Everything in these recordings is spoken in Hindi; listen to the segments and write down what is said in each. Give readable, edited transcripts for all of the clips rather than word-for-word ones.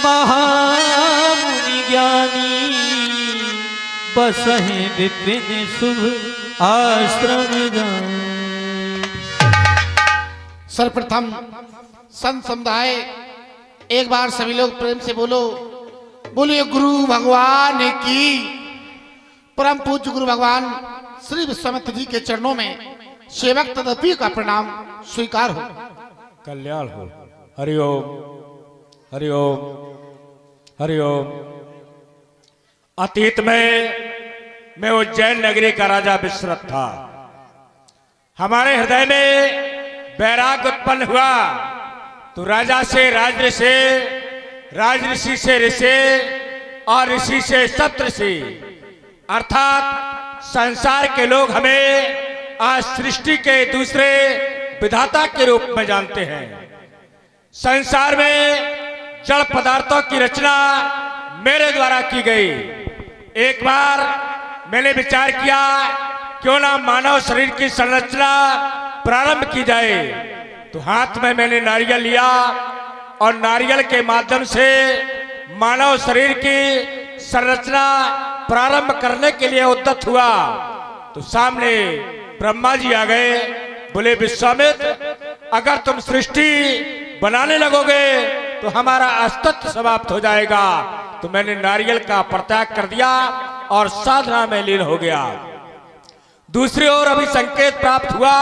महामुनि ज्ञानी बसहे विपिन शुभ आश्रम जाए। सर्वप्रथम संत समुदाय एक बार सभी लोग प्रेम से बोलो, बोलिए गुरु भगवान की। परम पूज्य गुरु भगवान श्री विश्वामित्र जी के चरणों में सेवक तदपि का प्रणाम स्वीकार हो। कल्याण हो। हरिओम हरिओम हरिओम। अतीत में मैं उज्जैन नगरी का राजा विश्रत था। हमारे हृदय में वैराग उत्पन्न हुआ तो राजा से राजऋषि, राजऋषि से ऋषि और ऋषि से सप्तऋषि अर्थात संसार के लोग हमें आज सृष्टि के दूसरे विधाता के रूप में जानते हैं। संसार में जड़ पदार्थों की रचना मेरे द्वारा की गई। एक बार मैंने विचार किया क्यों ना मानव शरीर की संरचना प्रारंभ की जाए, तो हाथ में मैंने नारियल लिया और नारियल के माध्यम से मानव शरीर की संरचना प्रारंभ करने के लिए उद्यत हुआ। तो सामने ब्रह्मा जी आ गए, बोले विश्वामित्र अगर तुम सृष्टि बनाने लगोगे तो हमारा अस्तित्व समाप्त हो जाएगा। तो मैंने नारियल का परित्याग कर दिया और साधना में लीन हो गया। दूसरी ओर अभी संकेत प्राप्त हुआ,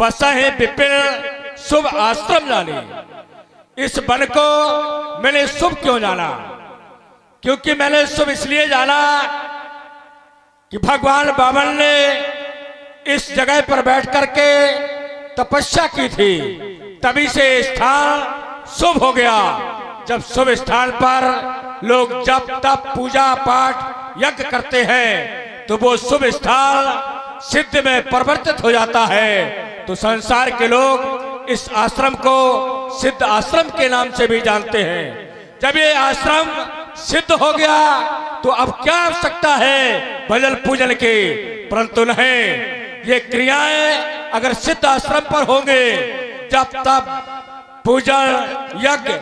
बसहे विपिन शुभ आश्रम जाने। इस वन को मैंने शुभ क्यों जाना? क्योंकि मैंने शुभ इसलिए जाना कि भगवान वामन ने इस जगह पर बैठ करके तपस्या की थी, तभी से स्थान शुभ हो गया। जब शुभ स्थान पर लोग जप तप पूजा पाठ यज्ञ करते हैं तो वो शुभ स्थान सिद्ध में परिवर्तित हो जाता है। तो संसार के लोग इस आश्रम को सिद्ध आश्रम के नाम से भी जानते हैं। जब ये आश्रम सिद्ध हो गया तो अब क्या आवश्यकता है भजन पूजन की? परंतु नहीं, ये क्रियाएं अगर सिद्ध आश्रम पर होंगे, जब तब पूजन यज्ञ,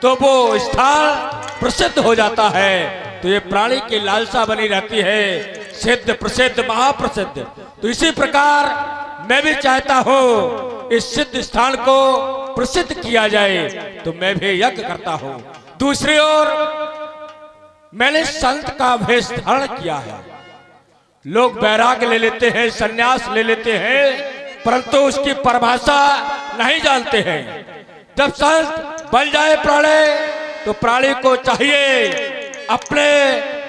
तो वो स्थान प्रसिद्ध हो जाता है। तो ये प्राणी की लालसा बनी रहती है, सिद्ध प्रसिद्ध महाप्रसिद्ध। तो इसी प्रकार मैं भी चाहता हूँ इस सिद्ध स्थान को प्रसिद्ध किया जाए, तो मैं भी यज्ञ करता हूँ। दूसरी ओर मैंने संत का वेश धारण किया है। लोग वैराग्य ले लेते हैं, सन्यास ले लेते हैं, परंतु उसकी परिभाषा नहीं जानते हैं। जब संत बन जाए प्राणी, तो प्राणी को चाहिए अपने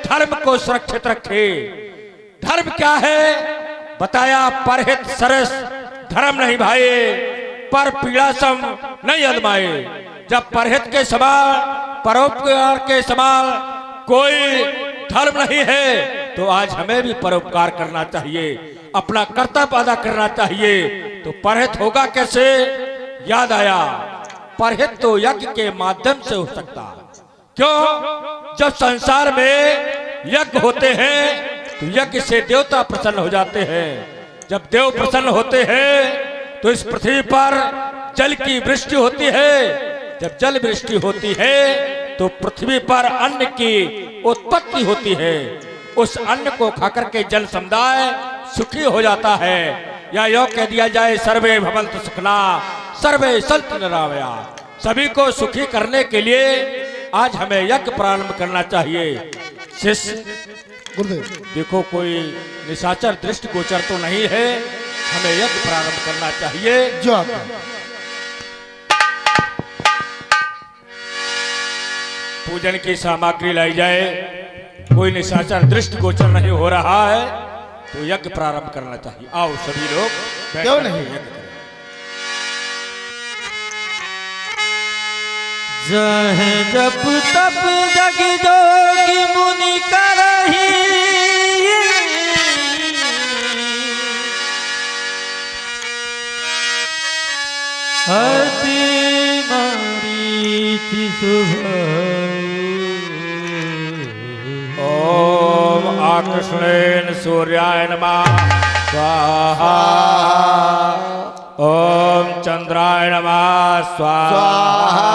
धर्म को सुरक्षित रखे। धर्म क्या है बताया, परहित सरस धर्म नहीं भाई, पर पीड़ा सम नहीं अदमाए। जब परहित के समान परोपकार के समान कोई धर्म नहीं है, तो आज हमें भी परोपकार करना चाहिए, अपना कर्तव्य अदा करना चाहिए। तो परहित होगा कैसे? याद आया, परहित तो यज्ञ के माध्यम से हो सकता। क्यों? जब संसार में यज्ञ होते हैं तो यज्ञ से देवता प्रसन्न हो जाते हैं। जब देव प्रसन्न होते हैं तो इस पृथ्वी पर जल की वृष्टि होती है। जब जल वृष्टि होती है तो पृथ्वी पर अन्न की उत्पत्ति होती है। उस अन्न को खाकर के जन समुदाय सुखी हो जाता है। या यो कह दिया जाए, सर्वे भवन्तु सुखिना सर्वे सन्तु निरामया। सभी को सुखी करने के लिए आज हमें यज्ञ प्रारंभ करना चाहिए। शिष्य गुरुदेव देखो, कोई निशाचर दृष्टि गोचर तो नहीं है, हमें यज्ञ प्रारंभ करना चाहिए। जो आज्ञा। पूजन की सामग्री लाई जाए। कोई निशाचर दृष्टि गोचर नहीं हो रहा है तो यज्ञ प्रारंभ करना चाहिए। आओ सभी लोग क्यों नहीं? यज्ञ करें। जह जप तप जग जोगी मुनि करही, अति मारीचि सुभाए। ओम आकृष्णेन सूर्याय नमः स्वाहा। ओम चंद्राय नमः स्वाहा।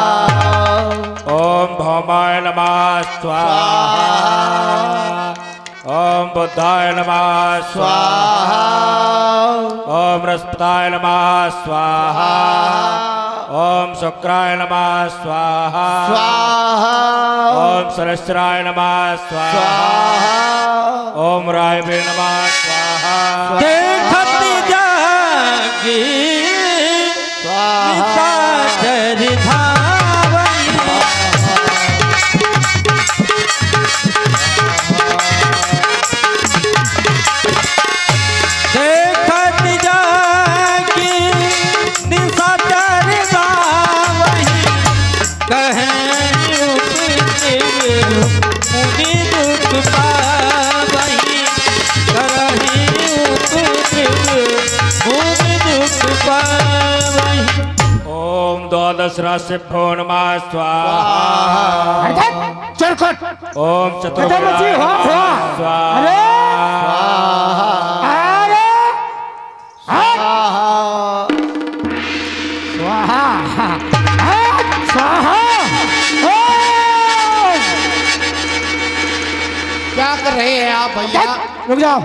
ओम ओमाय नमः स्वाहा। ओम बुद्धाय नमः स्वाहा। ओम बृहस्पताय नमः स्वाहा। ओम शुक्राय नमः स्वाहा। ओम सरस्वराय नमः स्वाहा। ओम रायवे नमः स्वाहा। देखत जागी निशाचर धावई। देखत जागी निशाचर धावई। कहें उपदेव मुनि दुख पावई। करहि उपदेव मुनि दुख पावई। ओम द्वादश राशिभ्यो नमः स्वाहा। चरखट ओम खत्म मची, हो, हो। स्वाहा। अरे स्वाहा स्वाहा। क्या कर रहे हैं आप भैया? रुक जाओ,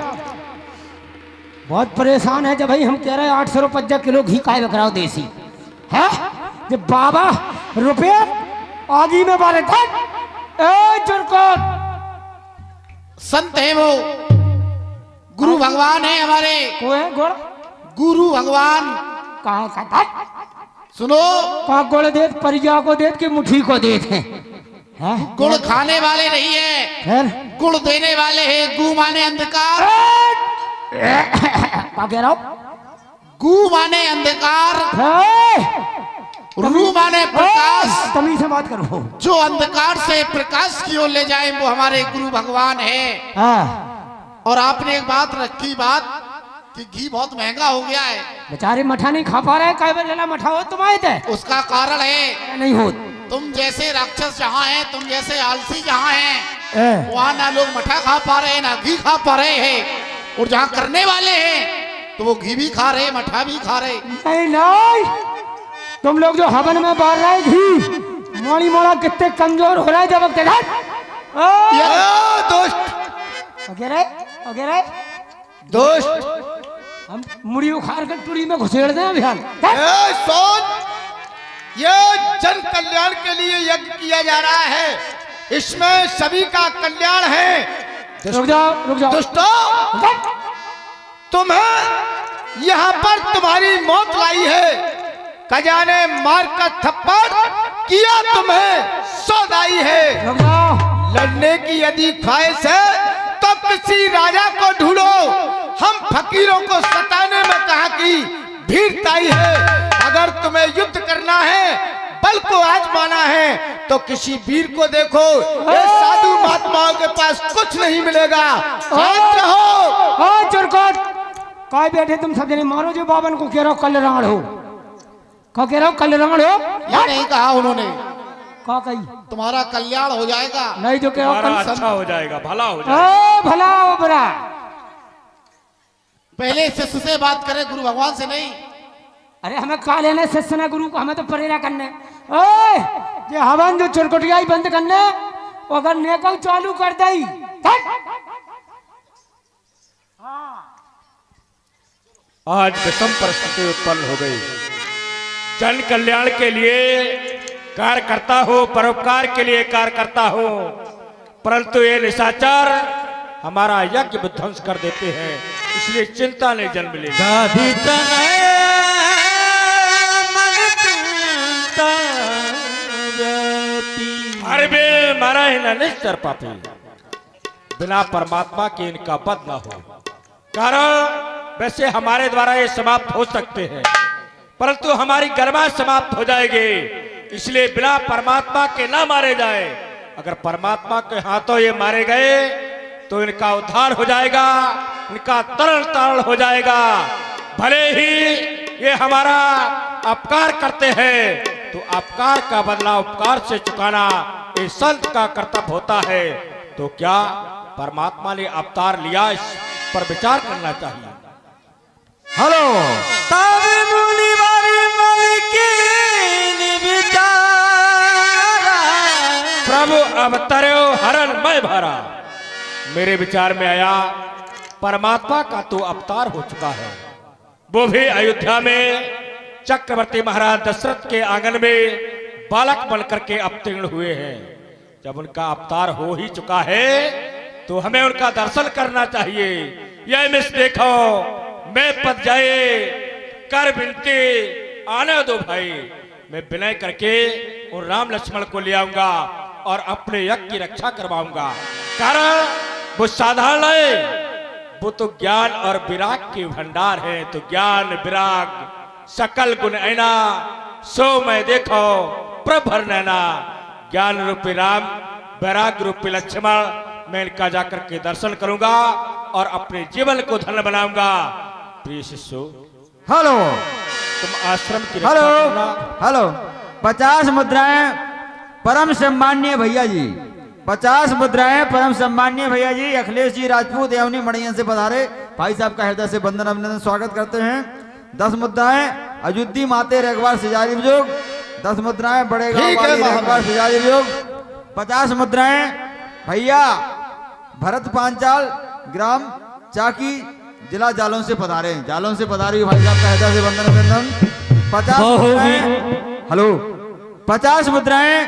बहुत परेशान है जब भाई हम कह रहे हैं 850 किलो घी काय बकराओ देसी है। जब बाबा रुपये आदि में बारे था। संत है वो, गुरु भगवान है हमारे। को है गोड़? गुरु भगवान। कहाँ का था? सुनो, कहाँ गोड़ देत परिजा को देत कि मुट्ठी को देत है? गुड़ खाने वाले नहीं है, फिर गुड़ देने वाले हैं। गु माने अंधकार। क्या कह रहा हूँ? गु माने अंधकार, रू माने प्रकाश। तमीज से बात करो। जो अंधकार से प्रकाश की ओर ले जाए वो हमारे गुरु भगवान है। और आपने एक बात रखी बात कि घी बहुत महंगा हो गया है। बेचारे मठा नहीं खा पा रहे। कई बार मठा हो तुम आए थे। उसका कारण है नहीं हो, तुम जैसे राक्षस जहाँ हैं, तुम जैसे आलसी जहाँ हैं, वहाँ ना लोग मठा खा पा रहे हैं ना घी खा पा रहे हैं। और जहाँ करने वाले हैं तो वो घी भी खा रहे, मठा भी खा रहे। नहीं नहीं, तुम लोग जो हवन में बार रहे घी, मोड़ी मोड़ा कितने कमजोर हो रहा है जब दोस्त वगैरह दोस्त हम मुड़ी उखाड़ कर टूरी में घुसेड़ दें अभियान। ये जन कल्याण के लिए यज्ञ किया जा रहा है, इसमें सभी का कल्याण है। रुक जाओ दोस्तों, तुम्हें यहाँ पर तुम्हारी मौत लाई है। खजाने मार का थप्पड़ किया, तुम्हें सौदाई है। रुक जाओ। लड़ने की यदि ख्वाहिश है तो किसी राजा को ढूंढो। हम फकीरों को सताने में कहा की भीड़ताई है। अगर तुम्हें युद्ध करना है, बल को आजमाना है तो किसी वीर को देखो। ये साधु महात्माओं के पास कुछ नहीं मिलेगा। शांत रहो। चुरकोट काय बैठे तुम सब जने मारो जो बाबन को कह रहा हो कल्याण हो। क्या कह रहा हो? कल्याण हो? ये नहीं कहा उन्होंने। क्या कही? तुम्हारा कल्याण हो जाएगा। नहीं जो कह रहा अच्छा हो जाएगा, भला हो जाएगा। भला हो बड़ा। पहले शिष्य से बात करें, गुरु भगवान से नहीं। अरे हमें कहा लेना शिष्य ना गुरु को, हमें तो प्रेरणा करने। ये हवन जो चुरकुटिया बंद करने, अगर नेकल चालू कर दई। आज विषम परिस्थिति उत्पन्न हो गई। जन कल्याण के लिए कार्य करता हो, परोपकार के लिए कार्य करता हो, परंतु ये निशाचर हमारा यज्ञ विध्वंस कर देते हैं। इसलिए चिंता नहीं जन्म लेगी। गाधी तनय मन चिंता व्यापी। हर बेल मारा ही न निश्चर पापी। बिना परमात्मा के इनका वध न हो। कारण वैसे हमारे द्वारा ये समाप्त हो सकते हैं, परंतु हमारी गरिमा समाप्त हो जाएगी। इसलिए बिना परमात्मा के ना मारे जाए। अगर परमात्मा के हाथों ये मारे गए तो इनका उद्धार हो जाएगा, इनका तरण तारण हो जाएगा। भले ही ये हमारा अपकार करते हैं, तो अपकार का बदला उपकार से चुकाना ये संत का कर्तव्य होता है। तो क्या परमात्मा ने अवतार लिया, इस पर विचार करना चाहिए। हेलो, तब मुनि बारी मलिकीन विचारा। प्रभु अवतरो हरण मैं भरा। मेरे विचार में आया परमात्मा का तो अवतार हो चुका है, वो भी अयोध्या में चक्रवर्ती महाराज दशरथ के आंगन में बालक बनकर के अवतीर्ण हुए हैं। जब उनका अवतार हो ही चुका है तो हमें उनका दर्शन करना चाहिए। यह मिस देखो मैं पद जाए कर विनती आने दो भाई। मैं विनय करके उन राम लक्ष्मण को ले आऊंगा और अपने यज्ञ की रक्षा करवाऊंगा। कारण वो साधारण है, वो तो ज्ञान और विराग के भंडार है। तो ज्ञान विराग सकल गुण ऐना सो मैं देखो प्रभर नैना। ज्ञान रूपी राम वैराग रूपी लक्ष्मण मैं इनका जाकर के दर्शन करूंगा और अपने जीवन को धन्य बनाऊंगा। प्रिय शिष्यों, हेलो तुम आश्रम की रक्षा हेलो करना। हेलो 50 मुद्राएं परम सम्मान्य भैया जी, 50 मुद्राएं परम सम्मान्य भैया जी अखिलेश जी राजपूत एवं मड़ियन से पधारे भाई साहब का हृदय से वंदन अभिनंदन स्वागत करते हैं। 10 मुद्राएं अयोध्या माते रेखवार सिजारी विजोग, 10 मुद्राएं बड़े गांव वाली रेखवार सिजारी विजोग, 50 मुद्राएं भैया भरत पांचाल ग्राम चाकी जिला जालौन से पधारे, जालौन से पधारी भाई साहब का हृदय से वंदन अभिनंदन। 50 मुद्राएं हेलो 50 मुद्राएं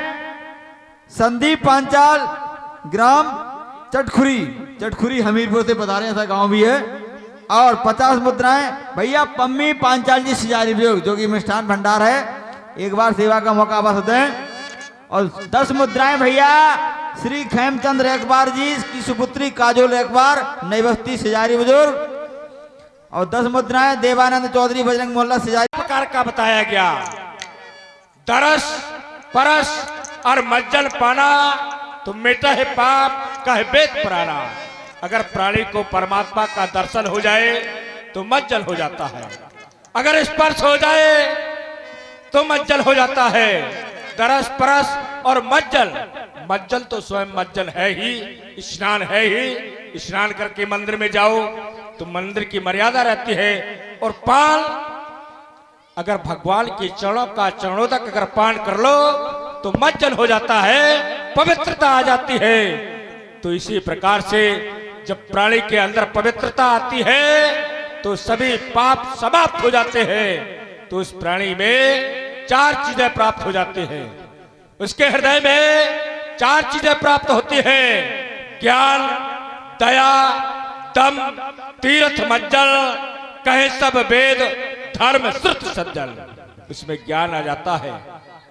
संदीप पांचाल ग्राम चटखुरी, चटखुरी हमीरपुर से पधारे, ऐसा गांव भी है। और 50 मुद्राएं भैया पम्मी पांचाल जी सिजारी वियोग जो कि मिष्ठान भंडार है, एक बार सेवा का मौका बस दें। और 10 मुद्राएं भैया श्री खेमचंद रेखबार जी की सुपुत्री काजोल रेखबार नई बस्ती सिजारी बुजुर्ग। और 10 मुद्राएं देवानंद चौधरी बजरंग मोहल्ला सिजारी। प्रकार का बताया गया दरस परस और मज्जल पाना तो मिटा है पाप कह वेद पुराना। अगर प्राणी को परमात्मा का दर्शन हो जाए तो मज्जल हो जाता है, अगर स्पर्श हो जाए तो मज्जल हो जाता है। दरस परस और मज्जल, मज्जल तो स्वयं मज्जल है ही, स्नान है ही। स्नान करके मंदिर में जाओ तो मंदिर की मर्यादा रहती है। और पान अगर भगवान के चरणों का चरणों तक अगर पान कर लो तो मज्जल हो जाता है, पवित्रता आ जाती है। तो इसी प्रकार से जब प्राणी के अंदर पवित्रता आती है तो सभी पाप समाप्त हो जाते हैं। तो उस प्राणी में 4 चीजें प्राप्त हो जाती हैं, उसके हृदय में 4 चीजें प्राप्त होती हैं, ज्ञान दया दम तीर्थ मज्जल कहे सब वेद धर्म श्रुत सज्जल। उसमें ज्ञान आ जाता है,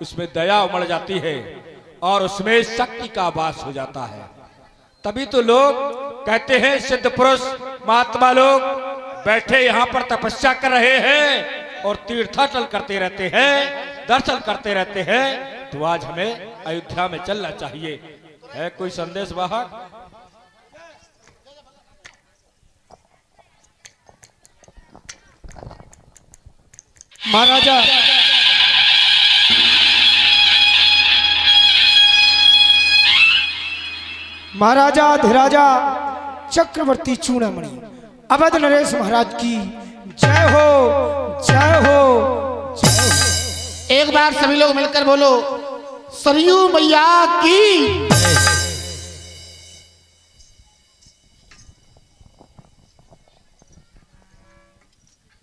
उसमें दया उमड़ जाती है और उसमें शक्ति का वास हो जाता है। तभी तो लोग कहते हैं सिद्ध पुरुष महात्मा लोग बैठे यहाँ पर तपस्या कर रहे हैं और तीर्थाटन करते रहते हैं, दर्शन करते रहते हैं। तो आज हमें अयोध्या में चलना चाहिए। है कोई संदेश वाहक? महाराजा महाराजा अधिराजा चक्रवर्ती चूड़ामणि अवध नरेश महाराज की जय हो जय हो जय हो। एक बार सभी लोग मिलकर बोलो सरयू मैया की।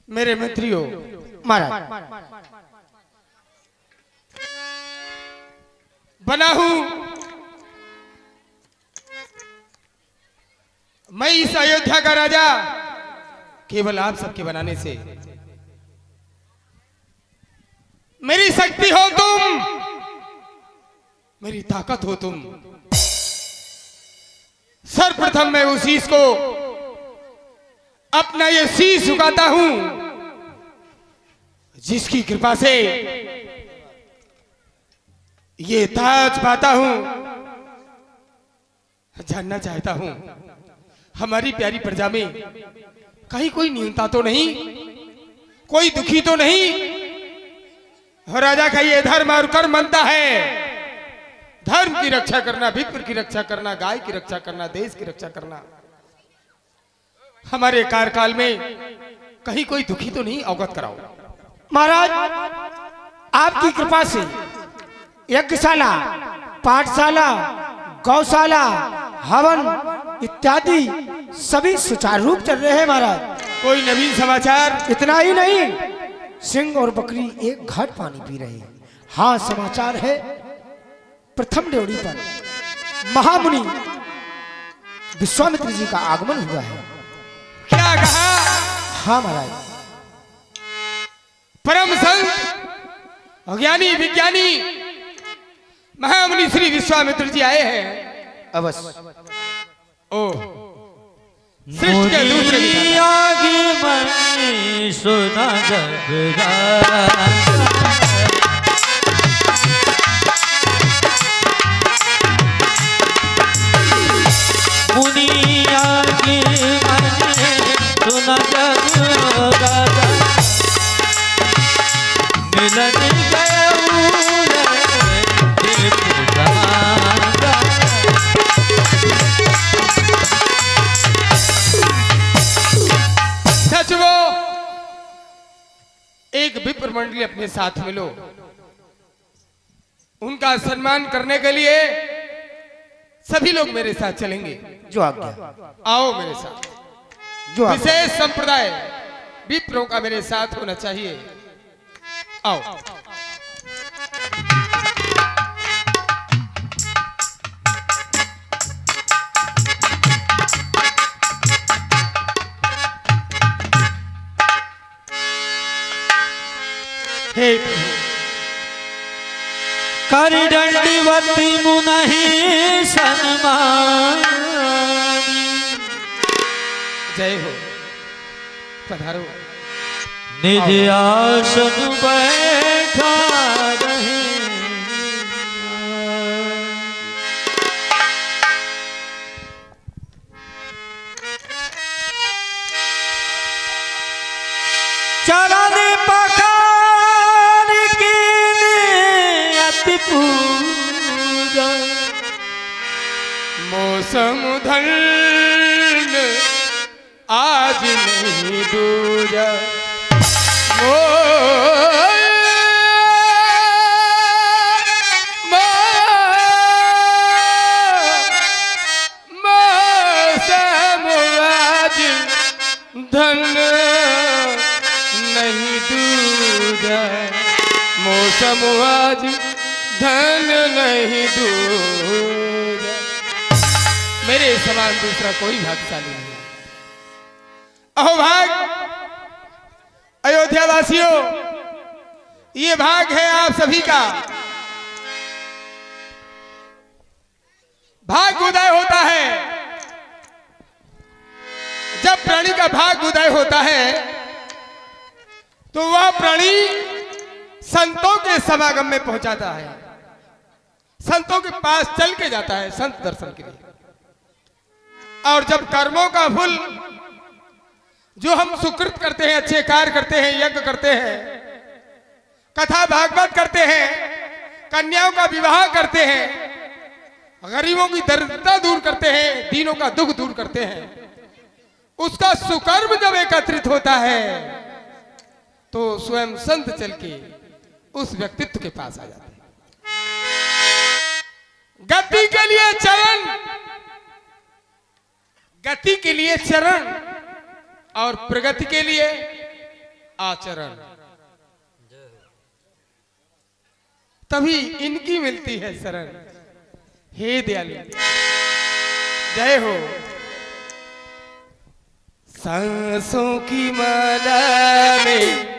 मेरे मंत्रियों महाराज बना हूं मैं इस अयोध्या का राजा केवल आप सबके बनाने से। मेरी शक्ति हो तुम, मेरी ताकत हो तुम। सर्वप्रथम मैं उस शीश को अपना ये शीश झुकाता हूं जिसकी कृपा से ये ताज पाता हूं। जानना चाहता हूं हमारी प्यारी प्रजा में कहीं कोई न्यूनता तो नहीं, कोई दुखी तो नहीं। राजा का ये धर्म और कर्म बनता है, धर्म की रक्षा करना, भित्र की रक्षा करना, गाय की रक्षा करना, देश की रक्षा करना। हमारे कार्यकाल में कहीं कोई दुखी तो नहीं, अवगत कराओ। महाराज आपकी कृपा से यज्ञशाला पाठशाला, गौशाला, हवन इत्यादि सभी सुचारू रूप चल रहे हैं महाराज। कोई नवीन समाचार? इतना ही नहीं, सिंह और बकरी एक घाट पानी पी रहे हैं। हाँ, समाचार है प्रथम ड्योढ़ी पर महामुनि विश्वामित्र जी का आगमन हुआ है। क्या कहा? हाँ महाराज। परम संत अज्ञानी विज्ञानी महामुनि श्री विश्वामित्र जी आए हैं। अवश्य। ओ सृष्टि के दूसरे सच वो एक विप्र मंडली अपने साथ मिलो, उनका सम्मान करने के लिए सभी लोग मेरे साथ चलेंगे। जो आज्ञा। आओ मेरे साथ। जो आज्ञा। विशेष संप्रदाय विप्रों का मेरे साथ होना चाहिए। आओ। हे कर दंडवती मुनहि सन्मान। जय हो। पधारो। निज आसन बैठा रहे। चरण पकार की अति पूजा। मौसम धन आज नहीं दूजा। मौसम आज धन नहीं दूजा। मौसम आज धन नहीं दूजा। मेरे समान दूसरा कोई भाग्यशाली नहीं। अहो भाग अयोध्या वासियों, ये भाग है आप सभी का। भाग उदय होता है, जब प्राणी का भाग उदय होता है तो वह प्राणी संतों के समागम में पहुंचाता है, संतों के पास चल के जाता है संत दर्शन के लिए। और जब कर्मों का फल जो हम सुकृत करते हैं, अच्छे कार्य करते हैं, यज्ञ करते हैं, कथा भागवत करते हैं, कन्याओं का विवाह करते हैं, गरीबों की दरिद्रता दूर करते हैं, दीनों का दुख दूर करते हैं, उसका सुकर्म जब एकत्रित होता है तो स्वयं संत चल के उस व्यक्तित्व के पास आ जाते हैं। गति के लिए चरण, गति के लिए चरण और प्रगति के लिए आचरण, तभी इनकी मिलती है शरण। हे दयालु, जय हो। सांसों की माला में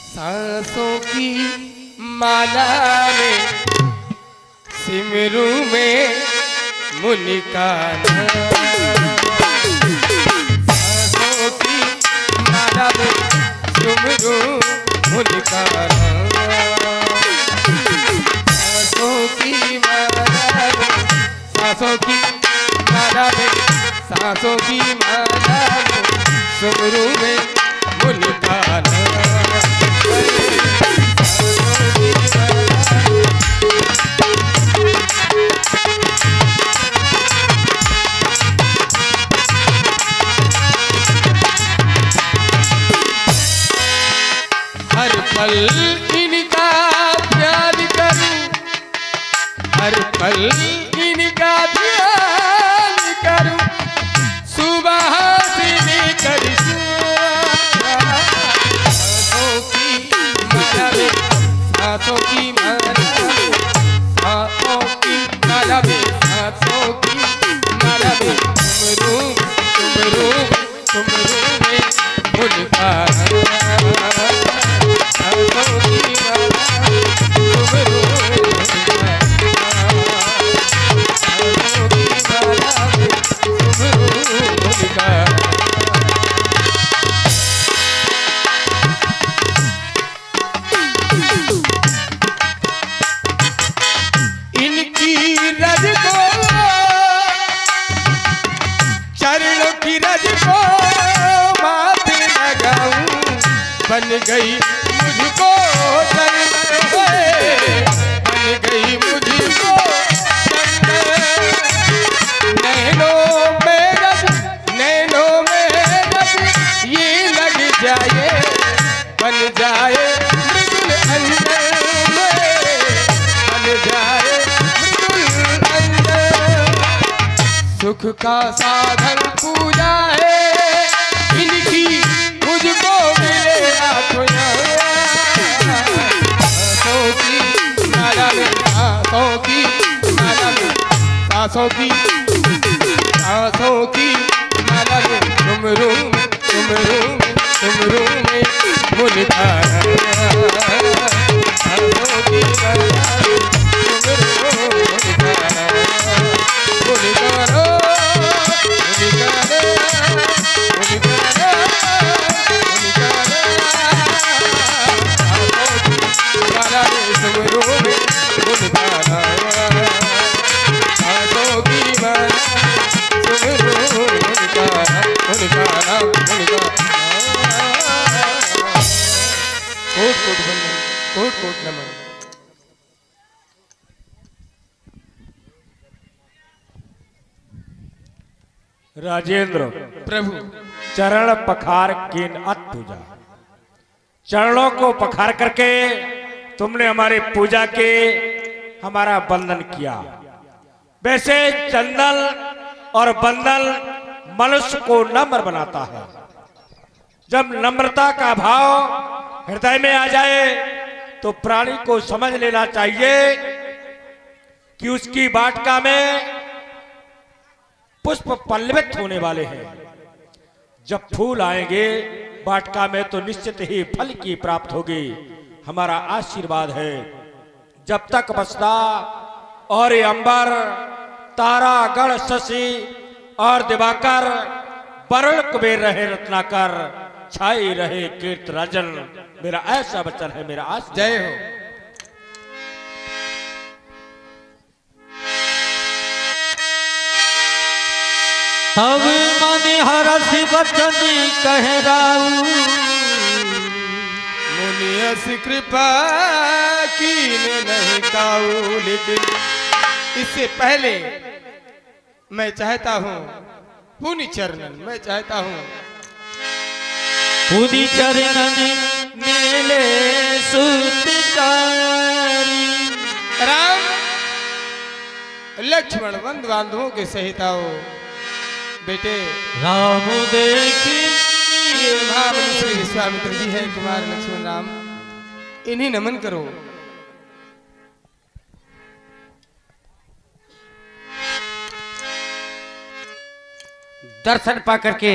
सांसों की माला में सिमरू में मुनि का सांसों की माला में सिमरू मुनि का सांसों की माला में, सांसों की माला में, सांसों की माला में सुमरू में मुनिका हर पल इनका ध्यान करूं, हर पल इनका ध्यान करूं, सुबह से लेकर सांसों की माला में, सांसों की माला में, सांसों की माला में, सांसों की माला में, तुमरू तुमरू तुमरू में मुनिका इनकी रज को, चरणों की रज को माथे लगाऊं, बन गई मुझको जन्नत, बन गई मुझको जन्नत। नैनों में रज, नैनों में रज ये लग जाए, बन जाए मृदुल अंदर में, बन जाए मृदुल अंदर। सुख का साधन पूजा है इनकी, मुझको मिले सांसों की माला में, सांसों की माला में, सांसों की, सांसों की माला में, तुमरू तुमरू तुमरू में मुनिका, सांसों की माला में, तुमरू मुनिका, मुनिका कोट नमन। राजेंद्र प्रभु चरण पखार कीन अतुजा, चरणों को पखार करके तुमने हमारी पूजा के हमारा बंधन किया। वैसे चंदन और बंधन मनुष्य को नम्र बनाता है। जब नम्रता का भाव हृदय में आ जाए तो प्राणी को समझ लेना चाहिए कि उसकी वाटिका में पुष्प पल्लवित होने वाले हैं। जब फूल आएंगे वाटिका में तो निश्चित ही फल की प्राप्त होगी। हमारा आशीर्वाद है। जब तक बसदा और ये अंबर, तारा, गण, शशि और दिवाकर, वरुण कुबेर रहे रत्नाकर, छाई रहे कीर्त राजन, मेरा ऐसा वचन है, मेरा आशीर्वाद। जय हो। अब मन हरस बचन कह राऊ, मुनियस कृपा कीन नहीं काऊ। लेकिन इससे पहले मैं चाहता हूँ पुनि चरणन, मैं चाहता हूँ पुनि चरणन मेले सुतकारी। राम लक्ष्मण बंधु बांधवों के सहित आओ। बेटे राम देखी महामुनि श्री विश्वामित्र जी हैं, कुमार लक्ष्मण राम, इन्हीं नमन करो। दर्शन पा करके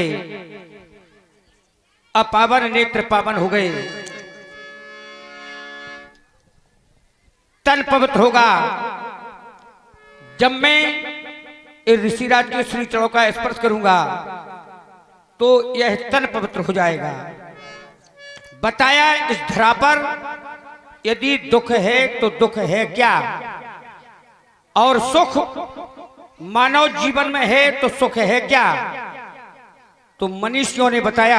अब पावन नेत्र पावन हो गए, तन पवित्र होगा। जब मैं ऋषिराज के श्री चरणों का स्पर्श करूंगा तो यह तन पवित्र हो जाएगा। बताया इस धरा पर यदि दुख है तो दुख है क्या, और सुख मानव जीवन में है तो सुख है क्या। तो मनीषियों ने बताया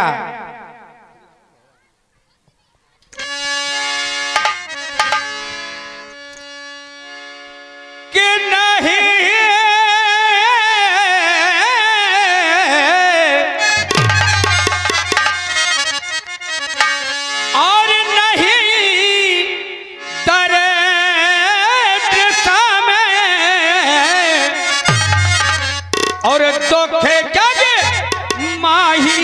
कि नहीं और नहीं दर्द समय और दुखे जग माही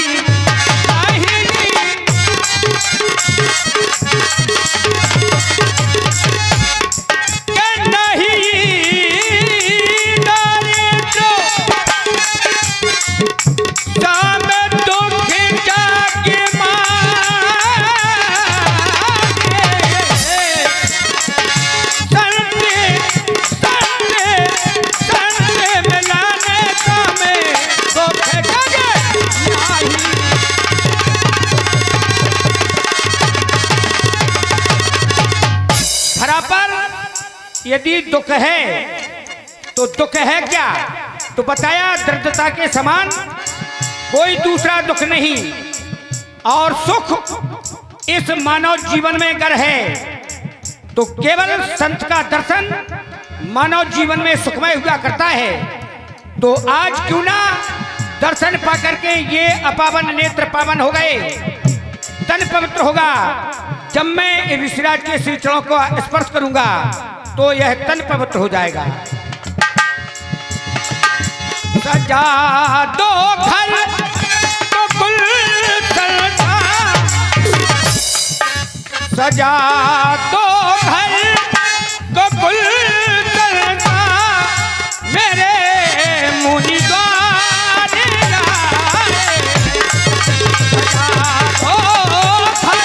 यदि दुख है तो दुख है क्या, तो बताया दृढ़ता के समान कोई दूसरा दुख नहीं और सुख इस मानव जीवन में गर है। तो केवल संत का दर्शन मानव जीवन में सुखमय हुआ करता है। तो आज क्यों ना दर्शन पाकर के ये अपावन नेत्र पावन हो गए, तन पवित्र होगा। जब मैं ऋषिराज के श्री चरणों को स्पर्श करूंगा तो यह तन पवित्र हो जाएगा। सजा दो घर तो गुलशन था, सजा दो घर तो गुलशन था, मेरे मुनि द्वार आए। सजा दो घर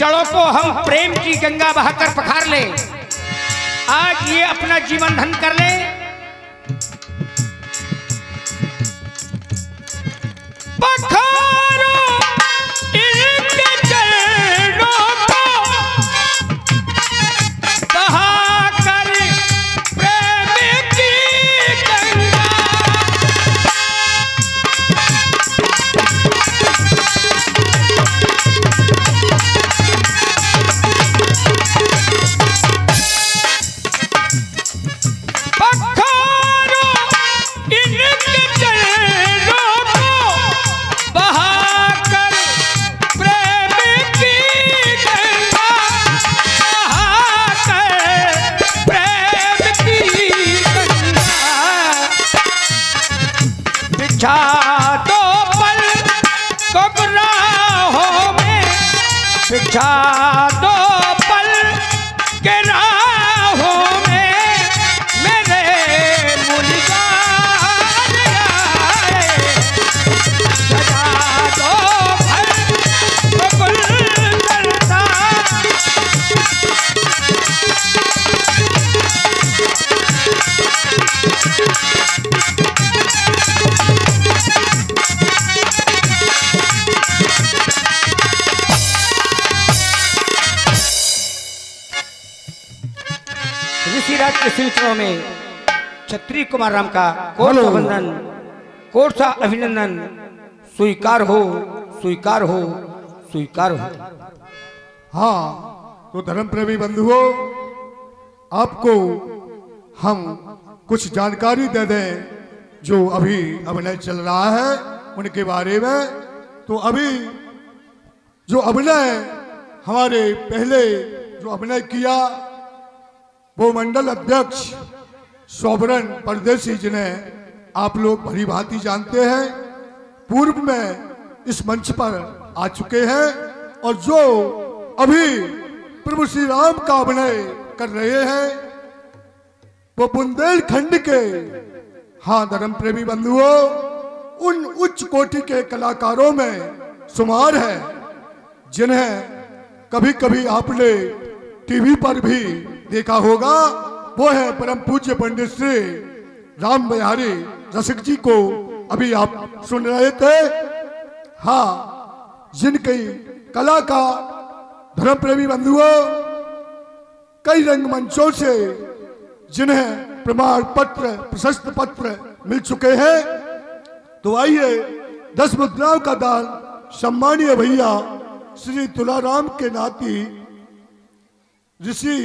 चढ़ों को हम प्रेम की गंगा बहाकर पखार ले। आज ये अपना जीवन धन कर ले। पखारो इनके चरणों को बहाकर प्रेम की गंगा। बिछा दो पल को गुनाहों में, बिछा दो पल के राहों में, मेरे मुनिगार आए। सजा दो पल को गुलशन था, ऋषिराज के श्री चरणों में क्षत्रिय कुमार राम का कोट सा वंदन, कोट सा अभिनंदन स्वीकार हो, स्वीकार हो, स्वीकार हो। हाँ, तो धर्म प्रेमी बंधुओं, आपको हम कुछ जानकारी दे दें जो अभी अभिनय चल रहा है उनके बारे में। तो अभी जो अभिनय हमारे पहले जो अभिनय किया वो मंडल अध्यक्ष सोबरन परदेसी जिन्हें आप लोग भली भांति जानते हैं, पूर्व में इस मंच पर आ चुके हैं और जो अभी प्रभु श्री राम का अभिनय कर रहे हैं वो बुंदेलखंड के, हाँ धर्म प्रेमी बंधुओं, उन उच्च कोटि के कलाकारों में शुमार है जिन्हें कभी कभी आपने टीवी पर भी देखा होगा। वो है परम पूज्य पंडित श्री राम बिहारी रसिक जी को अभी आप सुन रहे थे। हाँ, जिनकी कला का धर्म प्रेमी बंधुओं कई रंगमंचों से जिन्हें प्रमाण पत्र प्रशस्ति पत्र मिल चुके हैं। तो आइए 10 मुद्राओं का दान सम्मानीय भैया श्री तुलाराम के नाती ऋषि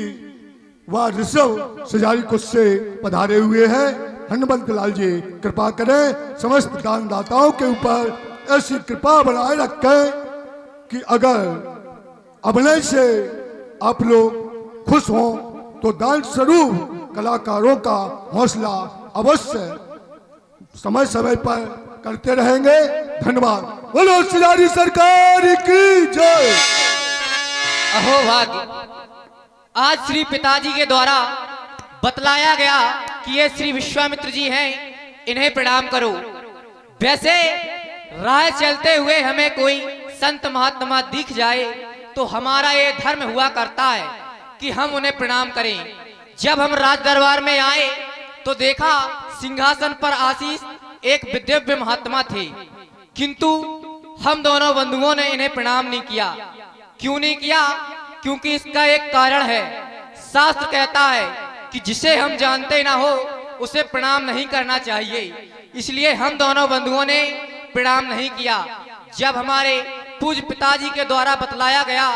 व ऋषभ सजारी कुछ से पधारे हुए हैं। हनुमंत लाल जी कृपा करें, समस्त दानदाताओं के ऊपर ऐसी कृपा बनाए रखें कि अगर अभिनय से आप लोग खुश हों तो दान स्वरूप कलाकारों का हौसला अवश्य समय समय पर करते रहेंगे। धन्यवाद। बोलो सिलारी सरकार की जय। अहो भाग्य, आज श्री पिताजी के द्वारा बतलाया गया कि ये श्री विश्वामित्र जी हैं, इन्हें प्रणाम करो। वैसे राह चलते हुए हमें कोई संत महात्मा दिख जाए तो हमारा ये धर्म हुआ करता है कि हम उन्हें प्रणाम करें। जब हम राज दरबार में आए तो देखा सिंहासन पर आसीन एक दिव्य महात्मा थे, किंतु हम दोनों बंधुओं ने इन्हें प्रणाम नहीं किया। क्यों नहीं किया? क्योंकि इसका एक कारण है। शास्त्र कहता है कि जिसे हम जानते ना हो उसे प्रणाम नहीं करना चाहिए, इसलिए हम दोनों बंधुओं ने प्रणाम नहीं किया। जब हमारे पूज्य पिताजी के द्वारा बतलाया गया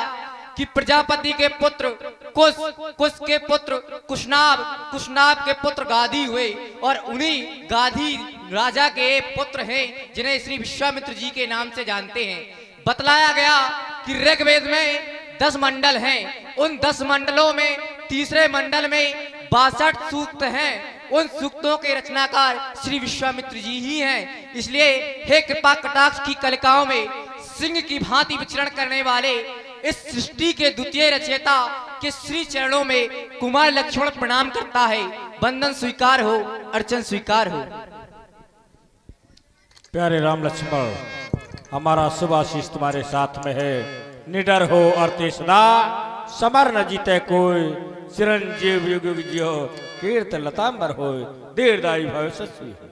कि प्रजापति के पुत्र कुश, कुश के पुत्र कुशनाभ, कुशनाभ के पुत्र गाधी हुए और उन्हीं गाधी राजा के पुत्र हैं जिन्हें श्री विश्वामित्र जी के नाम से जानते हैं। बतलाया गया कि ऋग्वेद में 10 मंडल हैं, उन 10 मंडलों में तीसरे मंडल में 62 सूक्त हैं। उन सूक्तों के रचनाकार श्री विश्वामित्र जी ही हैं। इसलिए हे कृपा कटाक्ष की कलिकाओं में सिंह की भांति विचरण करने वाले इस सृष्टि के द्वितीय रचयिता के श्री चरणों में कुमार लक्ष्मण प्रणाम करता है। बंदन स्वीकार हो, अर्चन स्वीकार हो। प्यारे राम लक्ष्मण, हमारा शुभ आशीष तुम्हारे साथ में है। निडर हो अरते सदा, समर न जीते कोई, चिरंजीव युग युग जियो, कीर्त लतांबर हो, दीर्घायु भविष्य हो।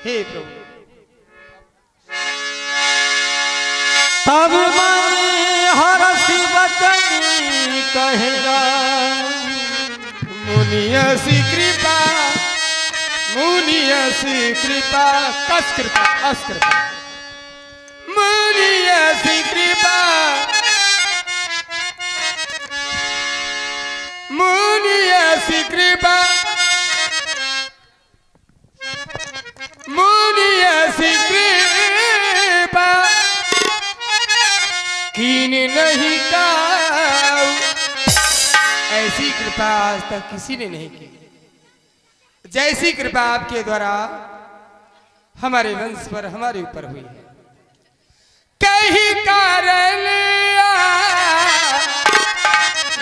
हे प्रभु, तब मन हरषि वचन कहेगा, मुनियसी कृपा, मुनियसी कृपा, कस कृपा, अस कृपा, मुनियसी कृपा, मुनियसी कृपा, मुनियसी कृपा, कीन नहीं काऊ। ऐसी कृपा आज तक किसी ने नहीं की, जैसी कृपा आपके द्वारा हमारे वंश पर हमारे ऊपर हुई है। कहीं कारण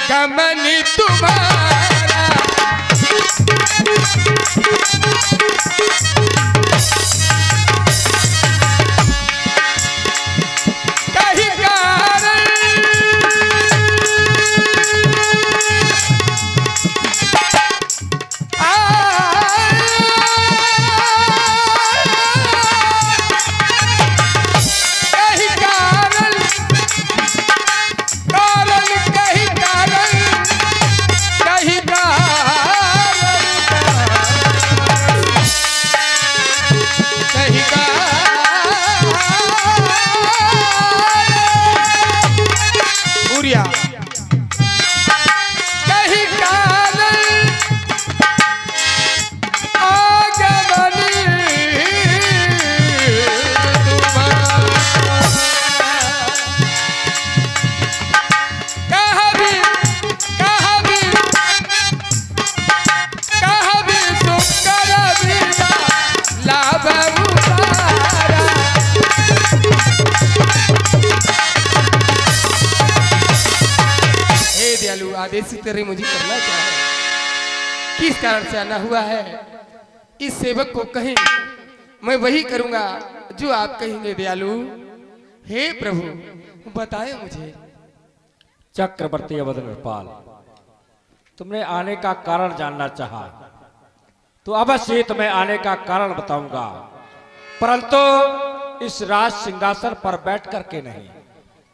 गमन तुम्हारा, कहीं कारण जिस तरह मुझे करना चाहे, किस कारण से आना हुआ है, इस सेवक को कहें, मैं वही करूंगा जो आप कहेंगे दयालु। हे प्रभु बताएं मुझे। चक्रवर्ती अवधपाल, तुमने आने का कारण जानना चाहा तो अवश्य तुम्हें आने का कारण बताऊंगा, परंतु इस राज सिंहासन पर बैठ करके नहीं।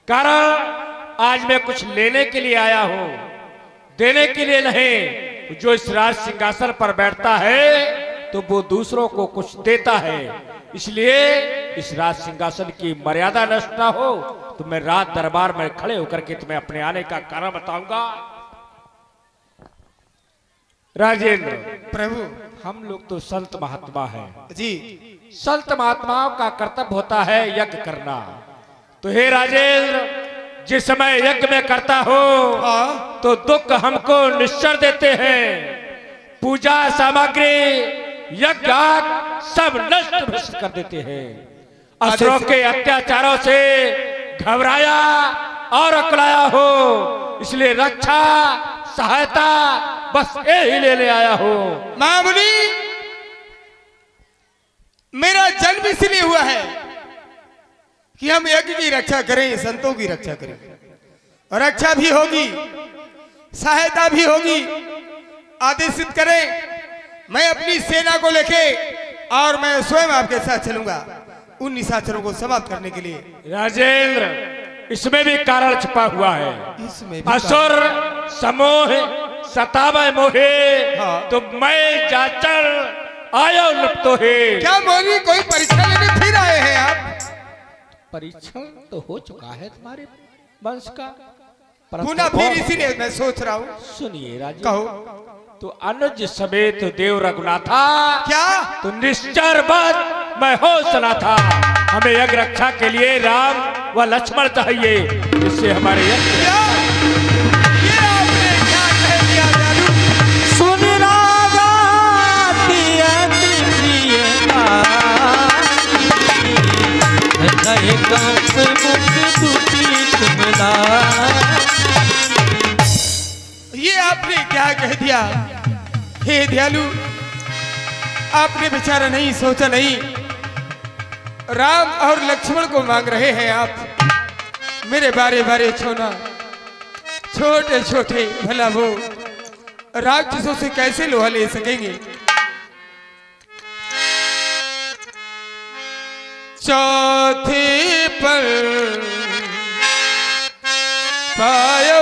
कारण आज मैं कुछ लेने के लिए आया हूं, देने के लिए नहीं। जो इस राज सिंहासन पर बैठता है तो वो दूसरों को कुछ देता है, इसलिए इस राज सिंहासन की मर्यादा नष्ट ना हो तो मैं राज दरबार में खड़े होकर के तुम्हें अपने आने का कारण बताऊंगा। राजेंद्र प्रभु, हम लोग तो संत महात्मा हैं जी। संत महात्माओं का कर्तव्य होता है यज्ञ करना। तो हे राजेंद्र, जिस समय यज्ञ में करता हो तो दुख हमको निश्चर देते हैं, पूजा सामग्री यज्ञ सब नष्ट भ्रष्ट कर देते हैं। असुरों के अत्याचारों से घबराया और अकड़ाया हो, इसलिए रक्षा सहायता बस यही ले आया हो। महामुनि, मेरा जन्म इसलिए हुआ है कि हम यज्ञ की रक्षा करें, संतों की रक्षा करें। रक्षा भी होगी, सहायता भी होगी, आदेशित करें। मैं अपनी सेना को लेके और मैं स्वयं आपके साथ चलूंगा उन निशाचरों को समाप्त करने के लिए। राजेंद्र, इसमें भी कारण छिपा हुआ है। इसमें असुर समोह सतावे मोहे तो मैं जाचर आयो लपतो है। क्या मोनी, कोई परीक्षा लेने फिर आए हैं आप? परीक्षण तो हो चुका है तुम्हारे वंश का, पुनः फिर इसीलिए मैं सोच रहा हूँ। सुनिए राजेंद्र, कहो। तो अनुज समेत देव रघुनाथा, क्या तो निश्चर बद मैं हो सना था। हमें यज्ञ रक्षा के लिए राम व लक्ष्मण चाहिए, जिससे हमारे यज्ञ। ये आपने क्या कह दिया दयालु? सुन राजा ये आपने क्या कह दिया? हे दयालु, आपने बेचारा नहीं सोचा, नहीं। राम और लक्ष्मण को मांग रहे हैं आप, मेरे बारे बारे छोना। छोटे छोटे भला वो राक्षसों से कैसे लोहा ले सकेंगे? चौथे पर पायो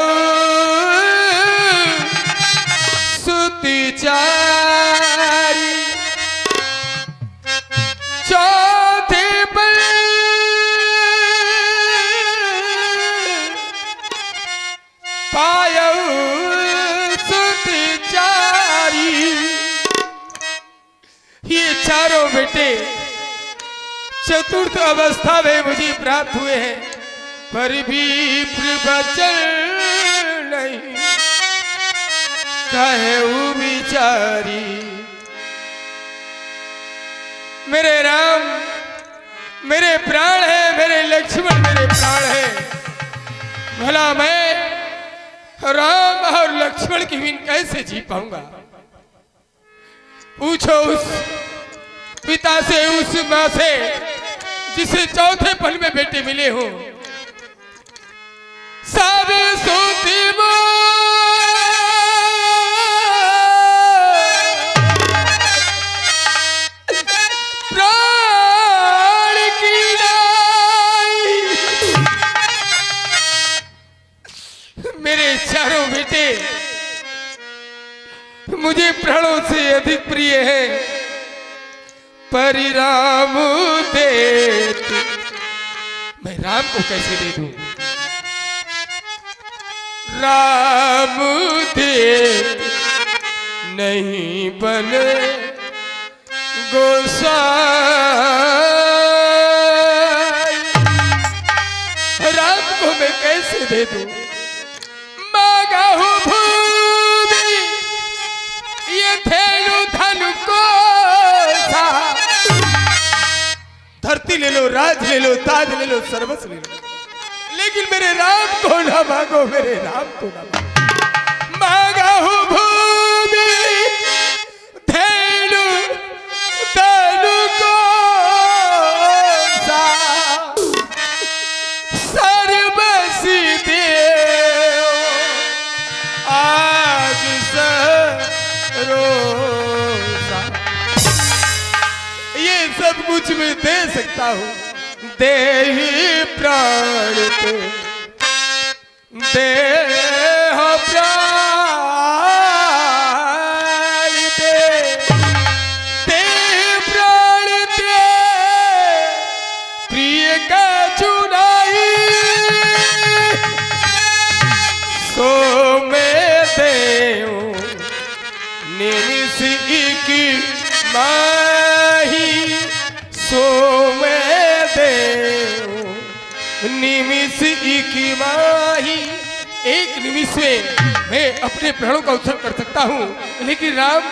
सुति चारी, चौथे पर पायो सुति चारी। ये चारों बेटे चतुर्थ अवस्था में मुझे प्राप्त हुए हैं, पर भी प्रवचन नहीं कहे विचारी। मेरे राम मेरे प्राण है, मेरे लक्ष्मण मेरे प्राण है। भला मैं राम और लक्ष्मण के बिन कैसे जी पाऊंगा? पूछो उस पिता से, उस माँ से जिसे चौथे पल में बेटे मिले हो। सब सोती प्राण की नाई, मेरे चारों बेटे मुझे प्राणों से अधिक प्रिय है। परिराम दे, मैं राम को कैसे दे दूं? राम दे नहीं बने गोसाई, राम को मैं कैसे दे दूं? मांगा हूं भूमि ये धेनु धन को, धरती ले लो, राज ले लो, ताज ले लो, सर्वस्व ले लो, लेकिन मेरे राम को ना मांगो, मेरे राम को ना मांगो। रोसा, ये सब कुछ मैं दे सकता हूँ, दे ही प्राण पे, दे हो प्राण दे, दे प्राण दे, प्रिय का चुनाई सो मैं देऊं, निमिषी की माही सो मैं देऊं, निमिष की माही। एक निमिष में मैं अपने प्राणों का उत्सर्ग कर सकता हूँ, लेकिन राम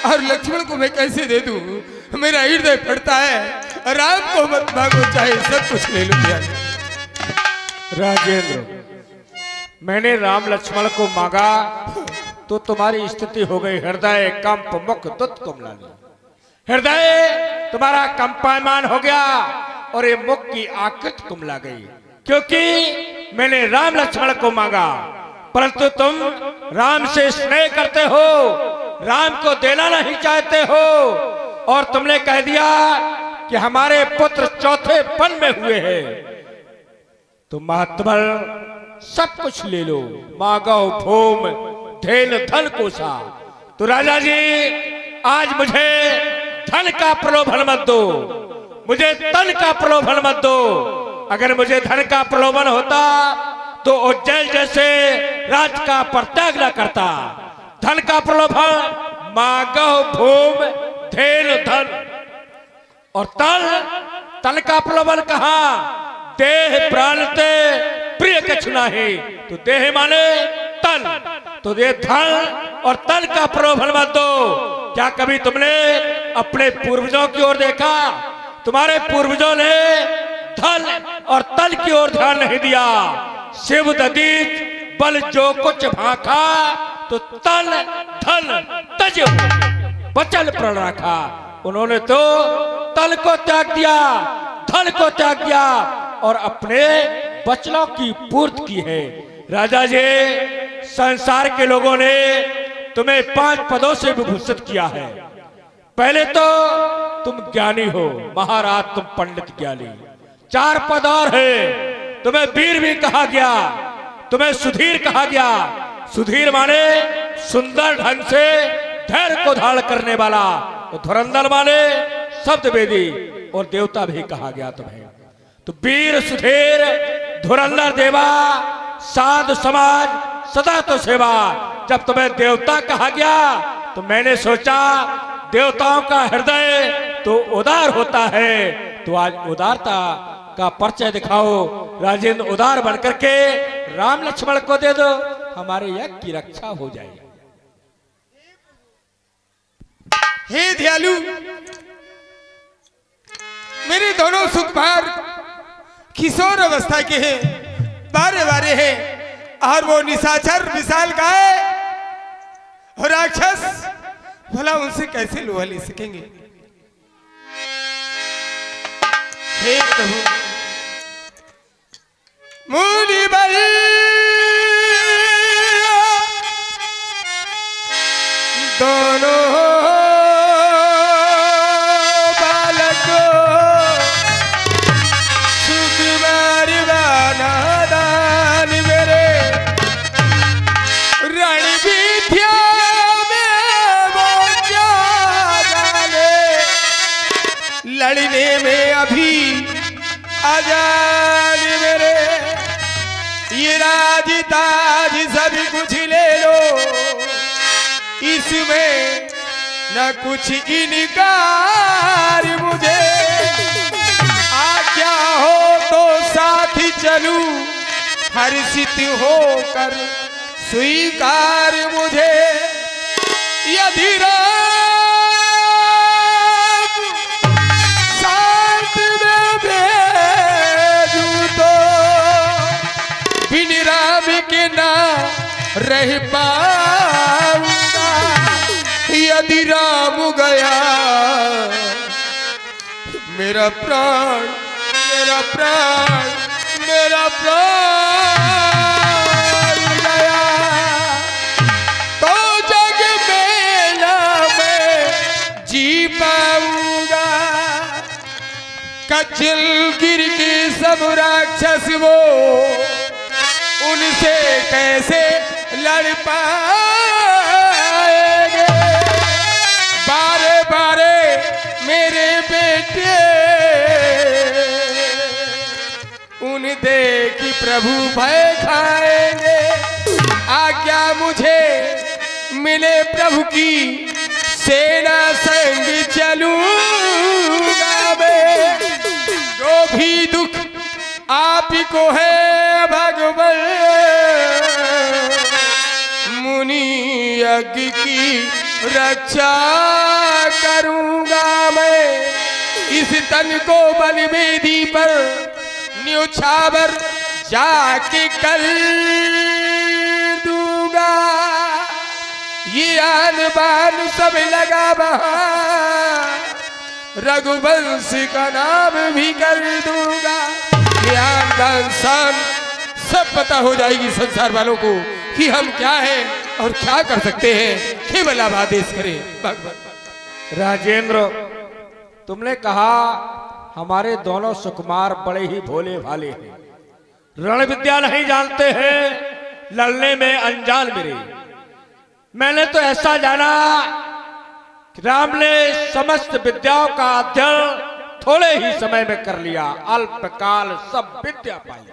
और लक्ष्मण को मैं कैसे दे दूं? मेरा हृदय फटता है। राम को मत मांगो, चाहे सब कुछ ले लो। राजेंद्र, मैंने राम लक्ष्मण को मांगा तो तुम्हारी स्थिति हो गई हृदय कंप मुख दुत कुमलानी। हृदय तुम्हारा कंपायमान हो गया और ये मुख की आकृति कुमला गई, क्योंकि मैंने राम लक्ष्मण को मांगा, परंतु तुम राम से स्नेह करते हो, राम को देना नहीं चाहते हो, और तुमने कह दिया कि हमारे पुत्र चौथे पन में हुए हैं, तो महात्मल सब कुछ ले लो, मांगो भूम धेन धन कोसा। तो राजा जी, आज मुझे धन का प्रलोभन मत दो, मुझे तन का प्रलोभन मत दो। अगर मुझे धन का प्रलोभन होता तो उज्जैन जैसे राज का परित्याग न करता। धन का प्रलोभन, मांगो भूम धेन धन, और तन का प्रलोभन कहा? देह प्राण ते प्रिय कछु नाही। तो देह माने तन, तो ये धन और तन का प्रलोभन मत दो। क्या कभी तुमने अपने पूर्वजों की ओर देखा? तुम्हारे पूर्वजों ने धन और तन की ओर ध्यान नहीं दिया। शिव ददीत बल जो कुछ भाखा, तो तन धन तज बचल प्रण रखा। उन्होंने तो तन को त्याग दिया, धन को त्याग दिया और अपने बचनों की पूर्ति की है। राजा जी, संसार के लोगों ने तुम्हें 5 पदों से विभूषित किया है। पहले तो तुम ज्ञानी हो, महाराज तुम पंडित ज्ञानी। 4 पद और है, तुम्हें वीर भी कहा गया, तुम्हें सुधीर कहा गया। सुधीर माने सुंदर ढंग से धैर्य को धारण करने वाला, तो धुरंधर माने शब्द वेदी और देवता भी कहा गया तुम्हें। तो वीर सुधीर धुरंधर देवा, साधु समाज सदा तो सेवा। जब तुम्हें देवता कहा गया तो मैंने सोचा देवताओं का हृदय तो उदार होता है, तो आज उदारता का परिचय दिखाओ। राजेंद्र, उदार बनकर के राम लक्ष्मण को दे दो, हमारे यज्ञ की रक्षा हो जाएगी। हे दयालु, मेरे दोनों सुकुमार किशोर अवस्था के हैं, बारे बारे हैं, और वो निशाचर विशाल गाय और राक्षस, भला उनसे कैसे लोहा ले सकेंगे? हे प्रभु, मूली बली दोनों लड़ने में अभी आजाद मेरे, ये राज ताज सभी कुछ ले लो, इसमें न कुछ इनकार मुझे। आज्ञा हो तो साथ चलूं, हर्षित होकर स्वीकार मुझे। यदि रह पाऊंगा, यदि राम गया मेरा प्राण, मेरा प्राण, मेरा प्राण गया, तो जग में ना कच्चल गिर के सब राक्षस वो उनसे कैसे लड़ पाएंगे। बारे बारे मेरे बेटे उन देखी प्रभु भय खाएंगे। आज्ञा मुझे मिले प्रभु की सेना संग चलूंगा मैं। जो भी दुख आप ही को है भगवान मुनि यज्ञ की रक्षा करूंगा मैं। इस तन को बलिवेदी पर न्योछावर जाके कर दूंगा। ये आन बान सब लगा वहां रघुवंश का नाम भी कर दूंगा। ये आन बान शान सब पता हो जाएगी संसार वालों को कि हम क्या हैं और क्या कर सकते हैं। केवल आप आदेश करें भगवान। राजेंद्र, तुमने कहा हमारे दोनों सुकुमार बड़े ही भोले भाले हैं, रण विद्या नहीं जानते हैं, लड़ने में अनजान मेरे। मैंने तो ऐसा जाना कि राम ने समस्त विद्याओं का अध्ययन थोड़े ही समय में कर लिया, अल्पकाल सब विद्या पाई।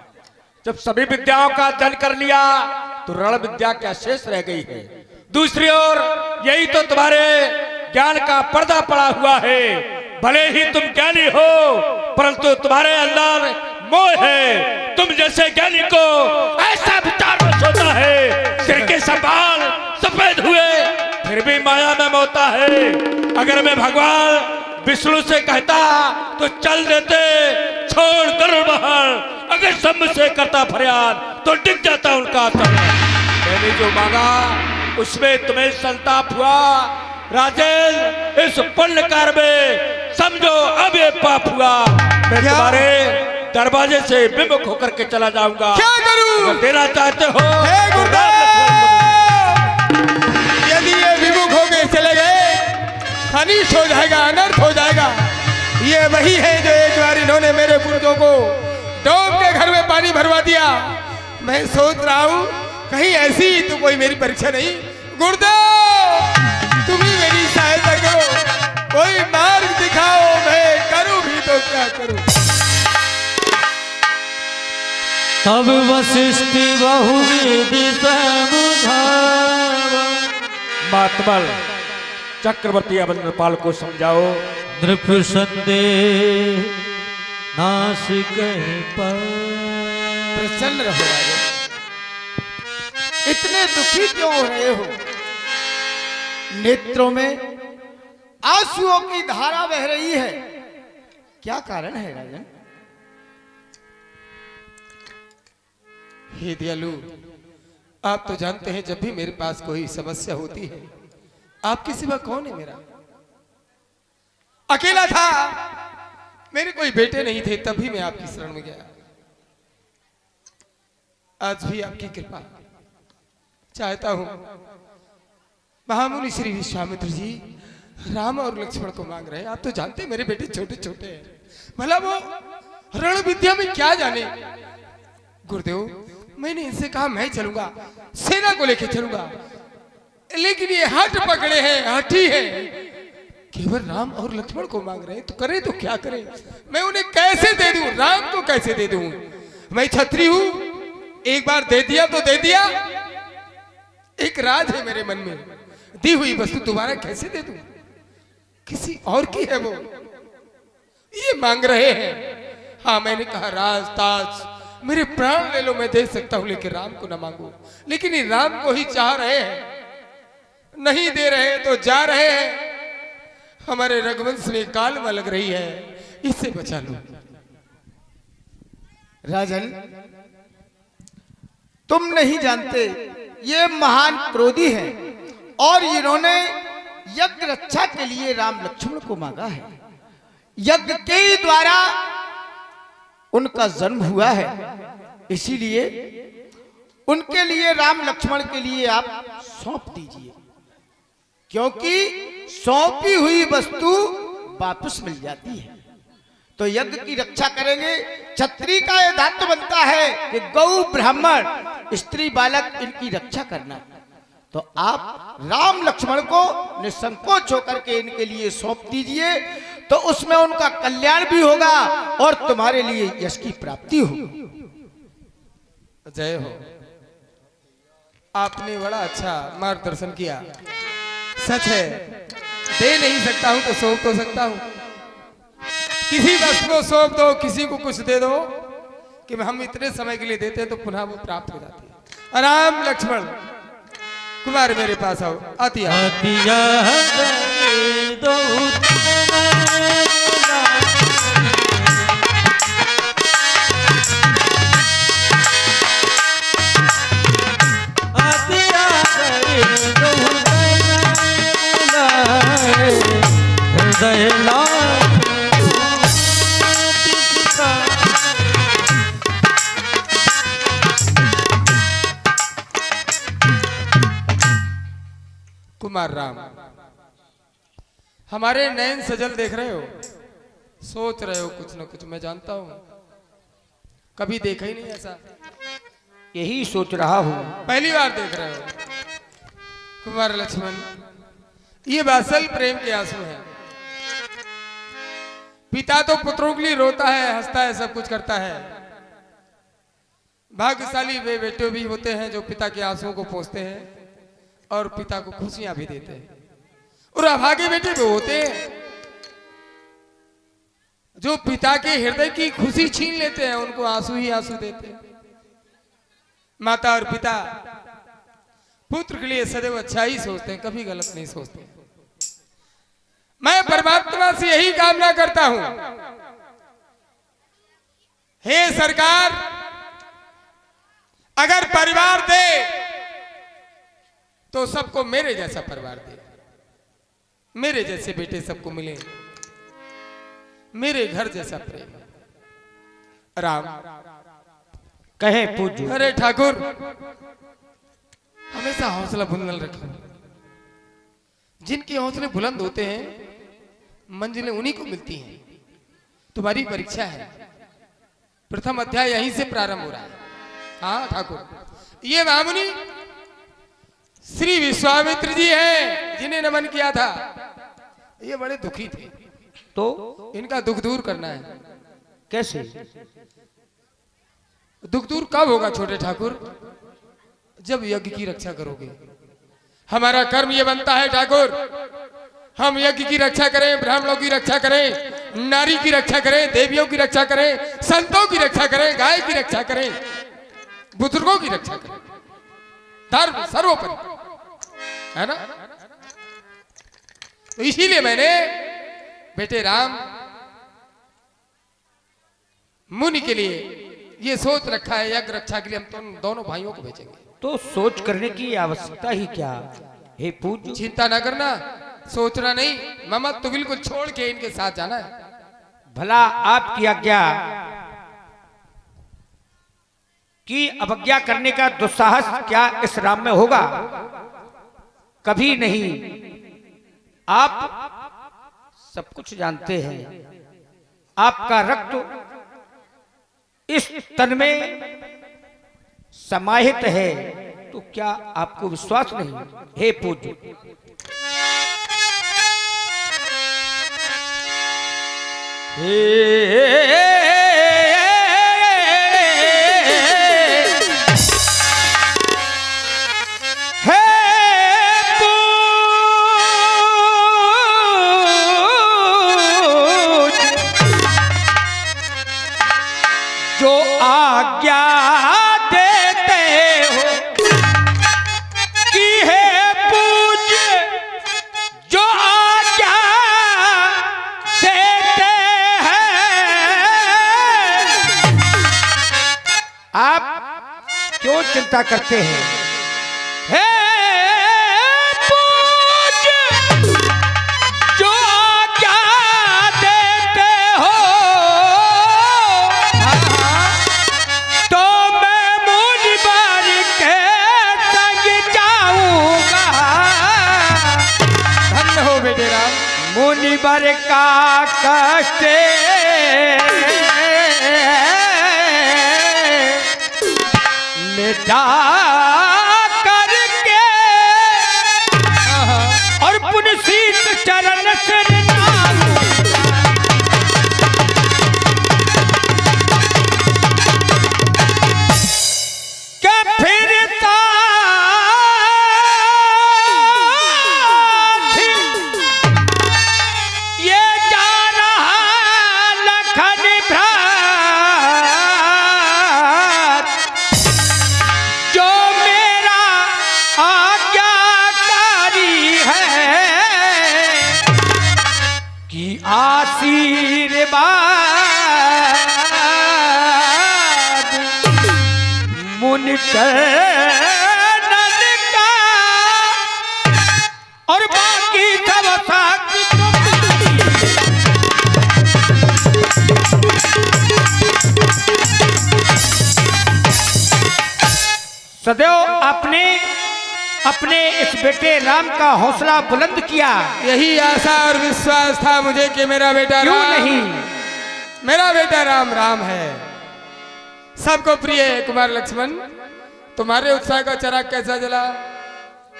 जब सभी विद्याओं का अध्ययन कर लिया तो रण विद्या क्या शेष रह गई है। दूसरी ओर यही तो तुम्हारे ज्ञान का पर्दा पड़ा हुआ है। भले ही तुम ज्ञानी हो परंतु तुम्हारे अंदर मोह है। तुम जैसे ज्ञानी को ऐसा विचार होता है, सिर के सवाल सफेद हुए फिर भी माया में मोता है। अगर मैं भगवान विष्णु से कहता तो चल देते छोड़ गरुड़ महल। अगर सब से करता फरियाद तो टिक जाता उनका आतंक। मैंने जो मांगा उसमें तुम्हें संताप हुआ। राजेंद्र, इस पुण्य कार्य में समझो अब ये पाप हुआ। मैं तुम्हारे दरवाजे से विमुख होकर के चला जाऊंगा। क्या करूं? अगर देना चाहते हो यदि ये विमुख हो गए चले गए अनिष्ट हो जाएगा, अनर्थ हो जाएगा। ये वही है जो एक बार इन्होंने मेरे पुरुषों को डोब के घर में पानी भरवा दिया। मैं सोच रहा हूँ कहीं ऐसी तो कोई मेरी परीक्षा नहीं। गुरुदेव, तुम ही मेरी सहायता करो, कोई मार्ग दिखाओ। मैं करूं भी तो क्या करूं। तब वशिष्ठ बहुविधि समुझावा। महात्मल चक्रवर्ती अवंद्रपाल को समझाओ। नृप संदेह नाश कहीं पर। प्रसन्न रहो राजा, इतने दुखी क्यों हो रहे हो? नेत्रों में आंसुओं की धारा बह रही है, क्या कारण है राजन? हे दयालु, आप तो जानते हैं जब भी मेरे पास कोई समस्या होती है आपके सिवा कौन है मेरा? अकेला था, मेरे कोई बेटे नहीं थे, तभी मैं आपकी शरण में गया। आज भी आपकी कृपा चाहता हूं। महामुनि श्री विश्वामित्र जी राम और लक्ष्मण को मांग रहे हैं। आप तो जानते हैं मेरे बेटे छोटे छोटे हैं, भला वो रण विद्या में क्या जाने। गुरुदेव, मैंने इनसे कहा मैं चलूंगा, सेना को लेकर चलूंगा, लेकिन ये हट पकड़े हैं, हठी है। केवल राम और लक्ष्मण को मांग रहे हैं, तो करे तो क्या करे? मैं उन्हें कैसे दे दूं? राम को कैसे दे दूं? मैं छत्री हूं, एक बार दे दिया तो दे दिया। एक राज है मेरे मन में, दी हुई वस्तु दोबारा कैसे दे दूं? किसी और की है वो, ये मांग रहे हैं। हाँ, मैंने कहा राज ताज मेरे प्राण ले लो, मैं दे सकता हूं, लेकिन राम को ना मांगो। लेकिन ये राम को ही चाह रहे हैं, नहीं दे रहे तो जा रहे हैं। हमारे रघुवंश में कालमा लग रही है, इससे बचा लो। राजन, तुम नहीं जानते ये महान क्रोधी हैं और इन्होंने यज्ञ रक्षा के लिए राम लक्ष्मण को मांगा है। यज्ञ के द्वारा उनका जन्म हुआ है, इसीलिए उनके लिए राम लक्ष्मण के लिए आप सौंप दीजिए, क्योंकि सौंपी हुई वस्तु वापस मिल जाती है। तो यज्ञ की रक्षा करेंगे। क्षत्रिय का यह दायित्व बनता है कि गौ ब्राह्मण स्त्री बालक इनकी रक्षा करना। तो आप राम लक्ष्मण को निसंकोच होकर के इनके लिए सौंप दीजिए, तो उसमें उनका कल्याण भी होगा और तुम्हारे लिए यश की प्राप्ति होगी। जय हो। आपने बड़ा अच्छा मार्गदर्शन किया। सच है, दे नहीं सकता हूं तो सौंप तो सकता हूं। किसी वस्तु को सौंप दो, किसी को कुछ दे दो कि हम इतने समय के लिए देते हैं तो पुनः वो प्राप्त हो जाती है। राम लक्ष्मण कुमार मेरे पास आओ। आतिया कुमार राम, हमारे नयन सजल देख रहे हो, सोच रहे हो कुछ ना कुछ। मैं जानता हूं, कभी देखा ही नहीं ऐसा। यही सोच रहा हूं, पहली बार देख रहे हो। कुमार लक्ष्मण, ये वात्सल प्रेम के आंसू हैं। पिता तो पुत्रों के लिए रोता है, हंसता है, सब कुछ करता है। भाग्यशाली वे बेटे भी होते हैं जो पिता के आंसुओं को पोंछते हैं और पिता को खुशियां भी देते हैं। और अभागे बेटे भी होते हैं जो पिता के हृदय की खुशी छीन लेते हैं, उनको आंसू ही आंसू देते हैं। माता और पिता पुत्र के लिए सदैव अच्छा ही सोचते हैं, कभी गलत नहीं सोचते। मैं परमात्मा से यही कामना करता हूं, हे सरकार, अगर परिवार दे तो सबको मेरे जैसा परिवार दे, मेरे जैसे बेटे सबको मिले, मेरे घर जैसा प्रेम। राम कहे पूज्य। अरे ठाकुर, हमेशा हौसला बुलंद रखो। जिनके हौसले बुलंद होते हैं मंजिलें उन्हीं को मिलती हैं। तुम्हारी परीक्षा है, प्रथम अध्याय यहीं से प्रारंभ हो रहा है। हाँ ठाकुर, ये महामुनि श्री विश्वामित्र जी हैं जिन्हें नमन किया था। ये बड़े दुखी थे, तो इनका दुख दूर करना है। कैसे? दुख दूर कब होगा छोटे ठाकुर? जब यज्ञ की रक्षा करोगे। हमारा कर्म ये बनता है ठाकुर, हम यज्ञ की रक्षा करें, ब्राह्मणों की रक्षा करें, नारी की रक्षा करें, देवियों की रक्षा करें, संतों की रक्षा करें, गाय की रक्षा करें, बुजुर्गों की रक्षा करें। धर्म सर्वोपरि है ना। तो इसीलिए मैंने बेटे राम मुनि के लिए ये सोच रखा है, यज्ञ रक्षा के लिए हम दोनों भाइयों को भेजेंगे। तो सोच करने की आवश्यकता ही क्या? हे पूज्य, चिंता ना करना, सोचना नहीं, ममत तो बिल्कुल छोड़ के इनके साथ जाना है। भला आपकी आज्ञा की अवज्ञा करने का दुस्साहस क्या इस राम में होगा? कभी नहीं। आप सब कुछ जानते हैं, आपका रक्त इस तन में समाहित है, तो क्या आपको विश्वास नहीं? हे पूज्य, जो आज्ञा देते हो कि है पूज्य, जो आज्ञा देते हैं, आप क्यों चिंता करते हैं? हे पूज्य, जो आज्ञा देते हो, तो मैं मुनिवर के संग जाऊंगा। धन्य हो बेटे राम। मुनिवर का कष्ट मिटा करके और पुण्य शीत चरण से क्या फिरता ये जा रहा लखन भ्रात जो मेरा आज्ञाकारी है कि आशीर्वाद मुनि नद का और बाकी सब साथ सदैव आपने अपने इस बेटे राम का हौसला बुलंद किया। यही आशा और विश्वास था मुझे कि मेरा बेटा क्यों राम नहीं? मेरा बेटा राम राम है, सबको प्रिय है। कुमार लक्ष्मण, तुम्हारे उत्साह का चिराग कैसा जला?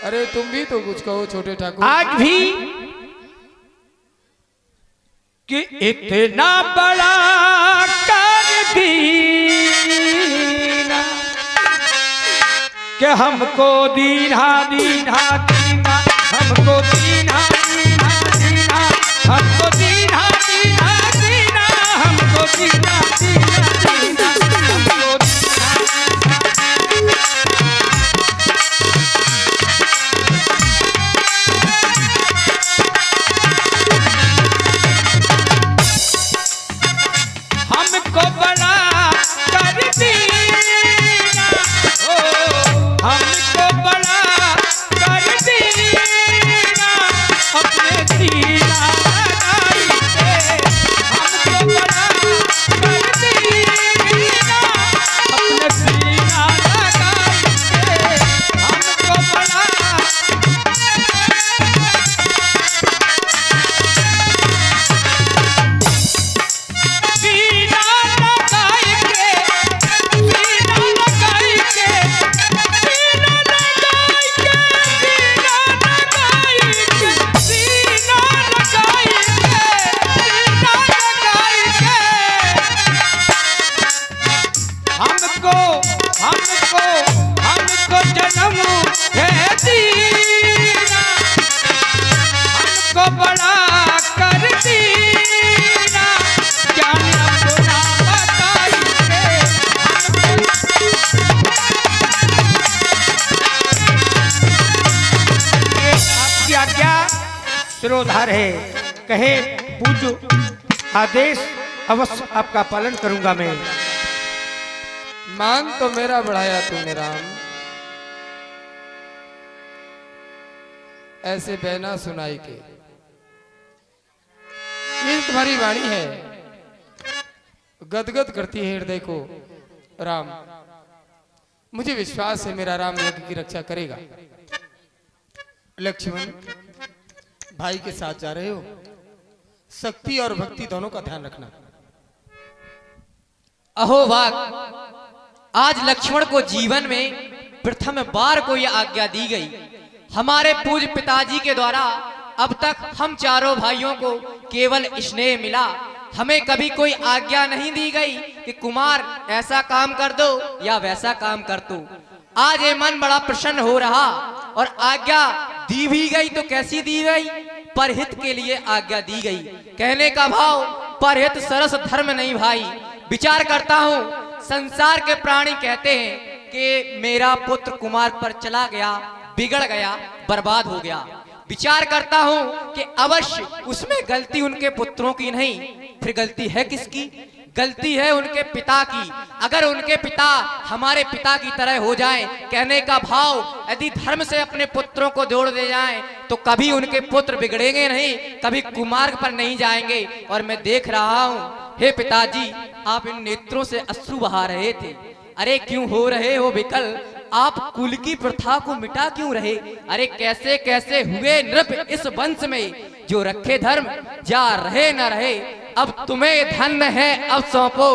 अरे तुम भी तो कुछ कहो छोटे ठाकुर। आज भी कि इतना बड़ा कर दीना कि हमको दीना दीना दीना हमको दीना दीना दीना हमको दीना दीना दीना हमको दीना दीना दीना हमको हमको बड़ा कर दीना ओ हमको बड़ा कर दीना अपने दीना लगाई के हमको बड़ा कर दीना अपने दीना लगाई के हमको बड़ा सीना लगाई के सीना लगाई के सीना लगाई के सीना लगाई के सीना लगाई के हमको हमको हमको जन्म है दीना हमको बड़ा कर दीना ज्ञान अपना बताई के आपकी आज्ञा शिरोधार है, कहे पूज्य आदेश अवश्य आपका पालन करूंगा मैं। मान तो मेरा बढ़ाया तूने राम, ऐसे बहना सुनाई के। ये तुम्हारी वाणी है, गदगद करती है हृदय को। राम, मुझे विश्वास है मेरा राम यज्ञ की रक्षा करेगा। लक्ष्मण, भाई के साथ जा रहे हो, शक्ति और भक्ति दोनों का ध्यान रखना। अहो वाक, आज लक्ष्मण को जीवन में प्रथम बार को यह आज्ञा दी गई। हमारे पूज्य पिताजी के द्वारा अब तक हम चारों भाइयों को केवल स्नेह मिला, हमें कभी कोई आज्ञा नहीं दी गई कि कुमार ऐसा काम कर दो या वैसा काम कर दो। आज ये मन बड़ा प्रसन्न हो रहा, और आज्ञा दी भी गई तो कैसी दी गई? परहित के लिए आज्ञा दी गई। कहने का भाव, परहित सरस धर्म नहीं भाई। विचार करता हूँ, संसार के प्राणी कहते हैं कि मेरा पुत्र कुमार पर चला गया, बिगड़ गया, बर्बाद हो गया। विचार करता हूं कि अवश्य उसमें गलती उनके पुत्रों की नहीं, फिर गलती है किसकी? गलती है उनके पिता की। अगर उनके पिता हमारे पिता की तरह हो जाएं, कहने का भाव यदि धर्म से अपने पुत्रों को जोड़ दे जाएं, तो कभी उनके पुत्र बिगड़ेंगे नहीं, कभी कुमार्ग पर नहीं जाएंगे। और मैं देख रहा हूं, हे पिताजी, आप इन नेत्रों से अश्रु बहा रहे थे। अरे क्यों हो रहे हो विकल? आप कुल की प्रथा को मिटा क्यों रहे? अरे कैसे कैसे हुए नृप इस वंश में, जो रखे धर्म जा रहे न रहे। अब तुम्हें धन है अब सौंपो,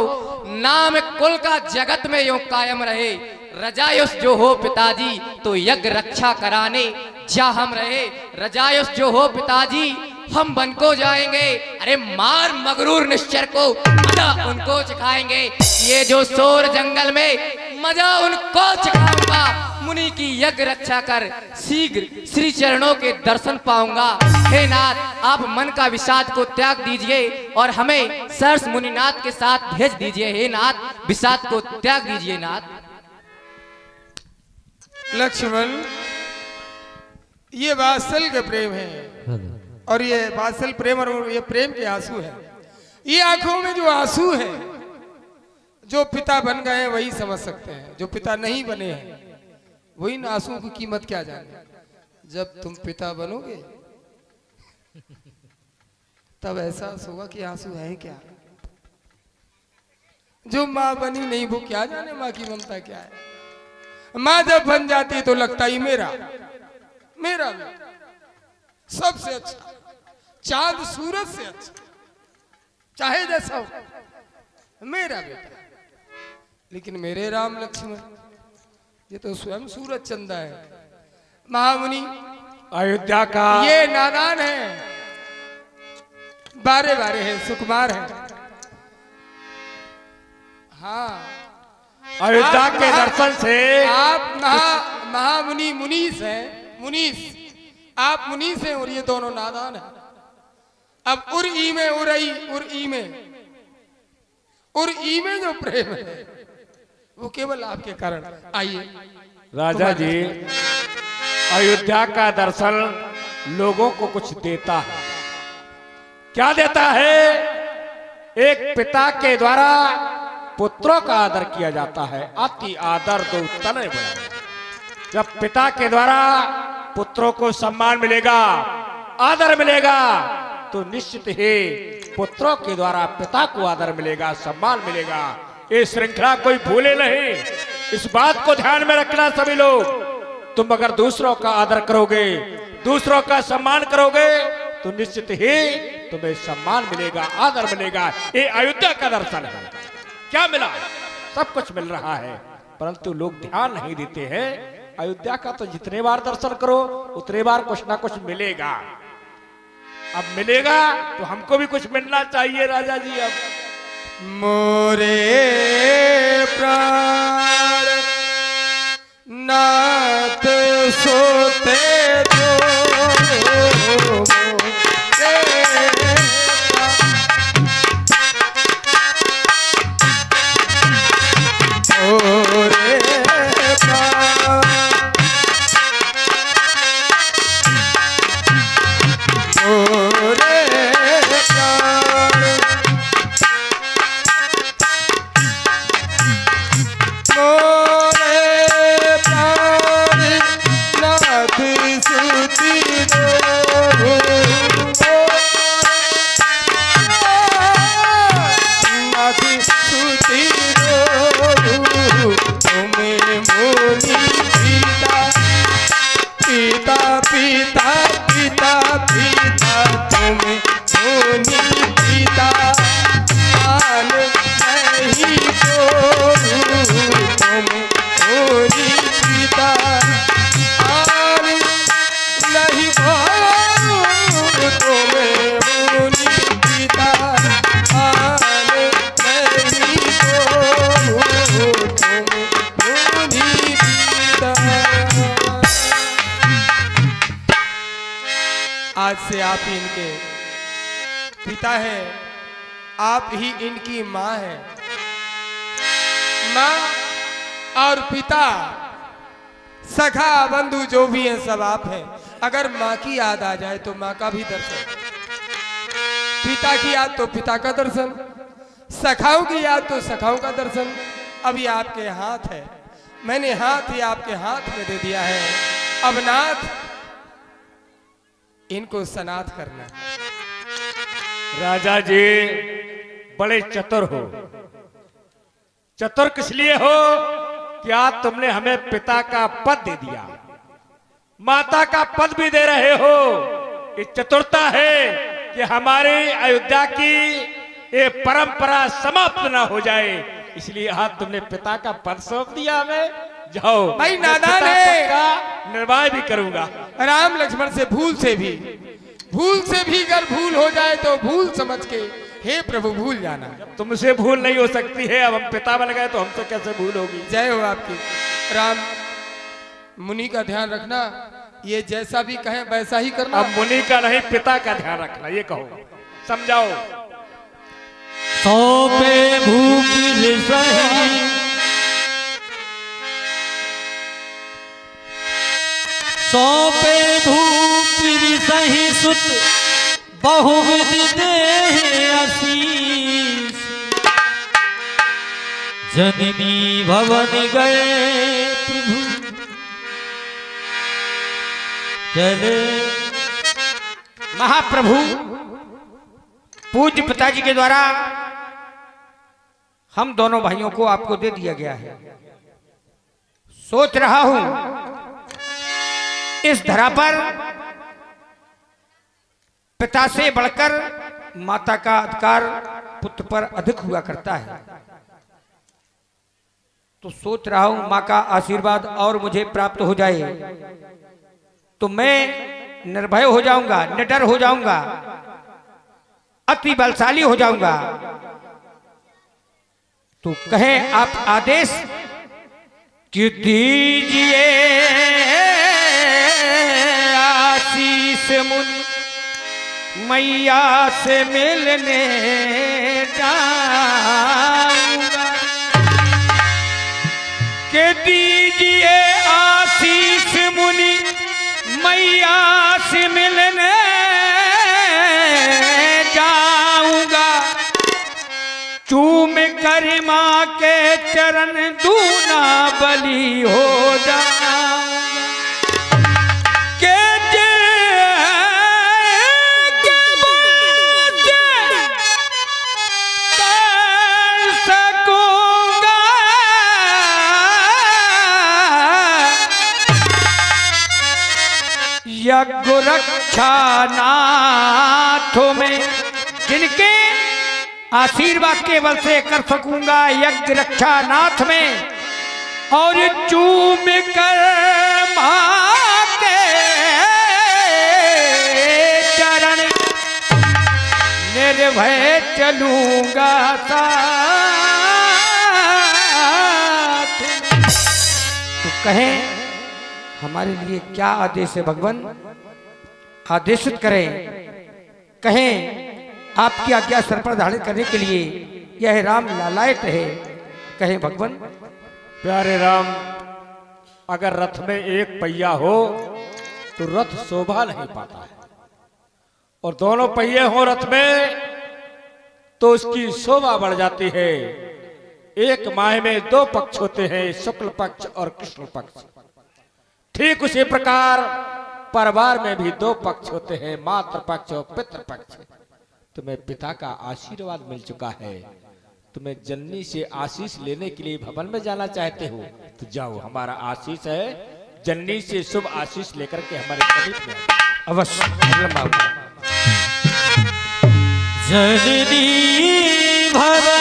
नाम कुल का जगत में यूं कायम रहे। रजायुष जो हो पिताजी तो यज्ञ रक्षा कराने जा हम रहे। रजायुष जो हो पिताजी हम वन को जाएंगे, अरे मार मगरूर निश्चर को मजा उनको सिखाएंगे। ये जो शोर जंगल में मजा उनको सिखाऊंगा। मुनि की यज्ञ रक्षा कर शीघ्र श्री चरणों के दर्शन पाऊंगा। हे नाथ आप मन का विषाद को त्याग दीजिए और हमें सरस मुनिनाथ के साथ भेज दीजिए। हे नाथ विषाद को त्याग दीजिए नाथ। लक्ष्मण, ये वात्सल्य प्रेम है और ये वात्सल्य प्रेम और ये प्रेम के आंसू है। ये आंखों में जो आंसू है, जो पिता बन गए हैं वही समझ सकते हैं, जो पिता नहीं बने हैं वही इन आंसुओं की कीमत क्या जाने। जब तुम पिता बनोगे तब एहसास होगा कि आंसू है क्या। जो माँ बनी नहीं वो क्या जाने माँ की ममता क्या है। माँ जब बन जाती है तो लगता ही मेरा बेटा सबसे अच्छा, चांद सूरज से अच्छा, चाहे जैसा हो मेरा बेटा। लेकिन मेरे राम लक्ष्मण ये तो स्वयं सूरज चंदा है। महामुनि अयोध्या का ये नादान है, बारे बारे है, सुकुमार है। हाँ, अयोध्या के दर्शन से आप महामुनि मुनीस हैं, मुनीस आप मुनीस हैं और ये दोनों नादान हैं। अब उर-ई में जो प्रेम है वो केवल आपके कारण। आइए राजा जी, अयोध्या का दर्शन लोगों को कुछ देता है। क्या देता है? एक पिता के द्वारा पुत्रों का आदर किया जाता है। अति आदर दो तने बड़ा। जब पिता के द्वारा पुत्रों को सम्मान मिलेगा, आदर मिलेगा, तो निश्चित ही पुत्रों के द्वारा पिता को आदर मिलेगा, सम्मान मिलेगा। ये श्रृंखला कोई भूले नहीं, इस बात को ध्यान में रखना सभी लोग। तुम अगर दूसरों का आदर करोगे, दूसरों का सम्मान करोगे, तो निश्चित ही तुम्हें सम्मान मिलेगा, आदर मिलेगा। ये अयोध्या का दर्शन है। क्या मिला? सब कुछ मिल रहा है, परंतु लोग ध्यान नहीं देते हैं। अयोध्या का तो जितने बार दर्शन करो उतने बार कुछ ना कुछ मिलेगा। अब मिलेगा तो हमको भी कुछ मिलना चाहिए राजा जी। अब मोरे प्राण नाथ सोते आज से आप ही इनके पिता हैं, आप ही इनकी माँ है। माँ और पिता, सखा बंधु जो भी हैं सब आप हैं। अगर माँ की याद आ जाए तो माँ का भी दर्शन, पिता की याद तो पिता का दर्शन, सखाओं की याद तो सखाओं का दर्शन। अभी आपके हाथ है, मैंने हाथ ही आपके हाथ में दे दिया है। अब नाथ इनको सनाथ करना। राजा जी बड़े चतुर हो। चतुर किस लिए हो? क्या तुमने हमें पिता का पद दे दिया, माता का पद भी दे रहे हो। ये चतुरता है कि हमारी अयोध्या की ये परंपरा समाप्त ना हो जाए, इसलिए आज तुमने पिता का पद सौंप दिया हमें। जाओ, भाई मैं नादान पिता है। पद का निर्वाह भी करूंगा। राम लक्ष्मण से भूल से भी अगर भूल हो जाए तो भूल समझ के हे प्रभु भूल जाना। तुमसे भूल नहीं हो सकती है, अब हम पिता बन गए तो हमसे कैसे भूल होगी। जय हो आपकी। राम मुनि का ध्यान रखना, ये जैसा भी कहें वैसा ही करना। अब मुनि का नहीं पिता का ध्यान रखना, ये कहो, समझाओ। सौंपे भूपिर सही सौंपे भूपिर सही सुत बहुविध देह आशीष जननी भवन गए प्रभु चले। महाप्रभु पूज्य पिताजी के द्वारा हम दोनों भाइयों को आपको दे दिया गया है। सोच रहा हूं इस धरा पर पिता से बढ़कर माता का अधिकार पुत्र पर अधिक हुआ करता है, तो सोच रहा हूं मां का आशीर्वाद और मुझे प्राप्त हो जाए तो मैं निर्भय हो जाऊंगा, निडर हो जाऊंगा, अति बलशाली हो जाऊंगा। तो कहें आप आदेश कि दीजिए आशीष मुनि मैया से मिलने जाऊंगा, के दीजिए आशीष मुनि मैया से मिलने जाऊंगा, चूम कर मां के चरण दूना बलि हो जाऊंगा, के कर सकूंगा यज्ञ रक्षा नाथों में, जिनके आशीर्वाद के बल से कर सकूंगा यज्ञ रक्षा नाथ में, और चूम कर मां के चरण निर्भय चलूंगा साथ। तो कहें हमारे लिए क्या आदेश है भगवान, आदेशित करें। कहें आपकी आज्ञा सर पर धारण करने के लिए यह राम लालायत है, कहें भगवान। प्यारे राम, अगर रथ में एक पहिया हो तो रथ शोभा नहीं पाता है, और दोनों पहिए हो रथ में तो उसकी शोभा बढ़ जाती है। एक माह में दो पक्ष होते हैं, शुक्ल पक्ष और कृष्ण पक्ष। ठीक उसी प्रकार परिवार में भी दो पक्ष होते हैं, मातृ पक्ष और पितृ पक्ष। तुम्हें पिता का आशीर्वाद मिल चुका है, तुम्हें जननी से आशीष लेने के लिए भवन में जाना चाहते हो तो जाओ, हमारा आशीष है, जननी से शुभ आशीष लेकर के हमारे समीप में अवश्य। जननी भवन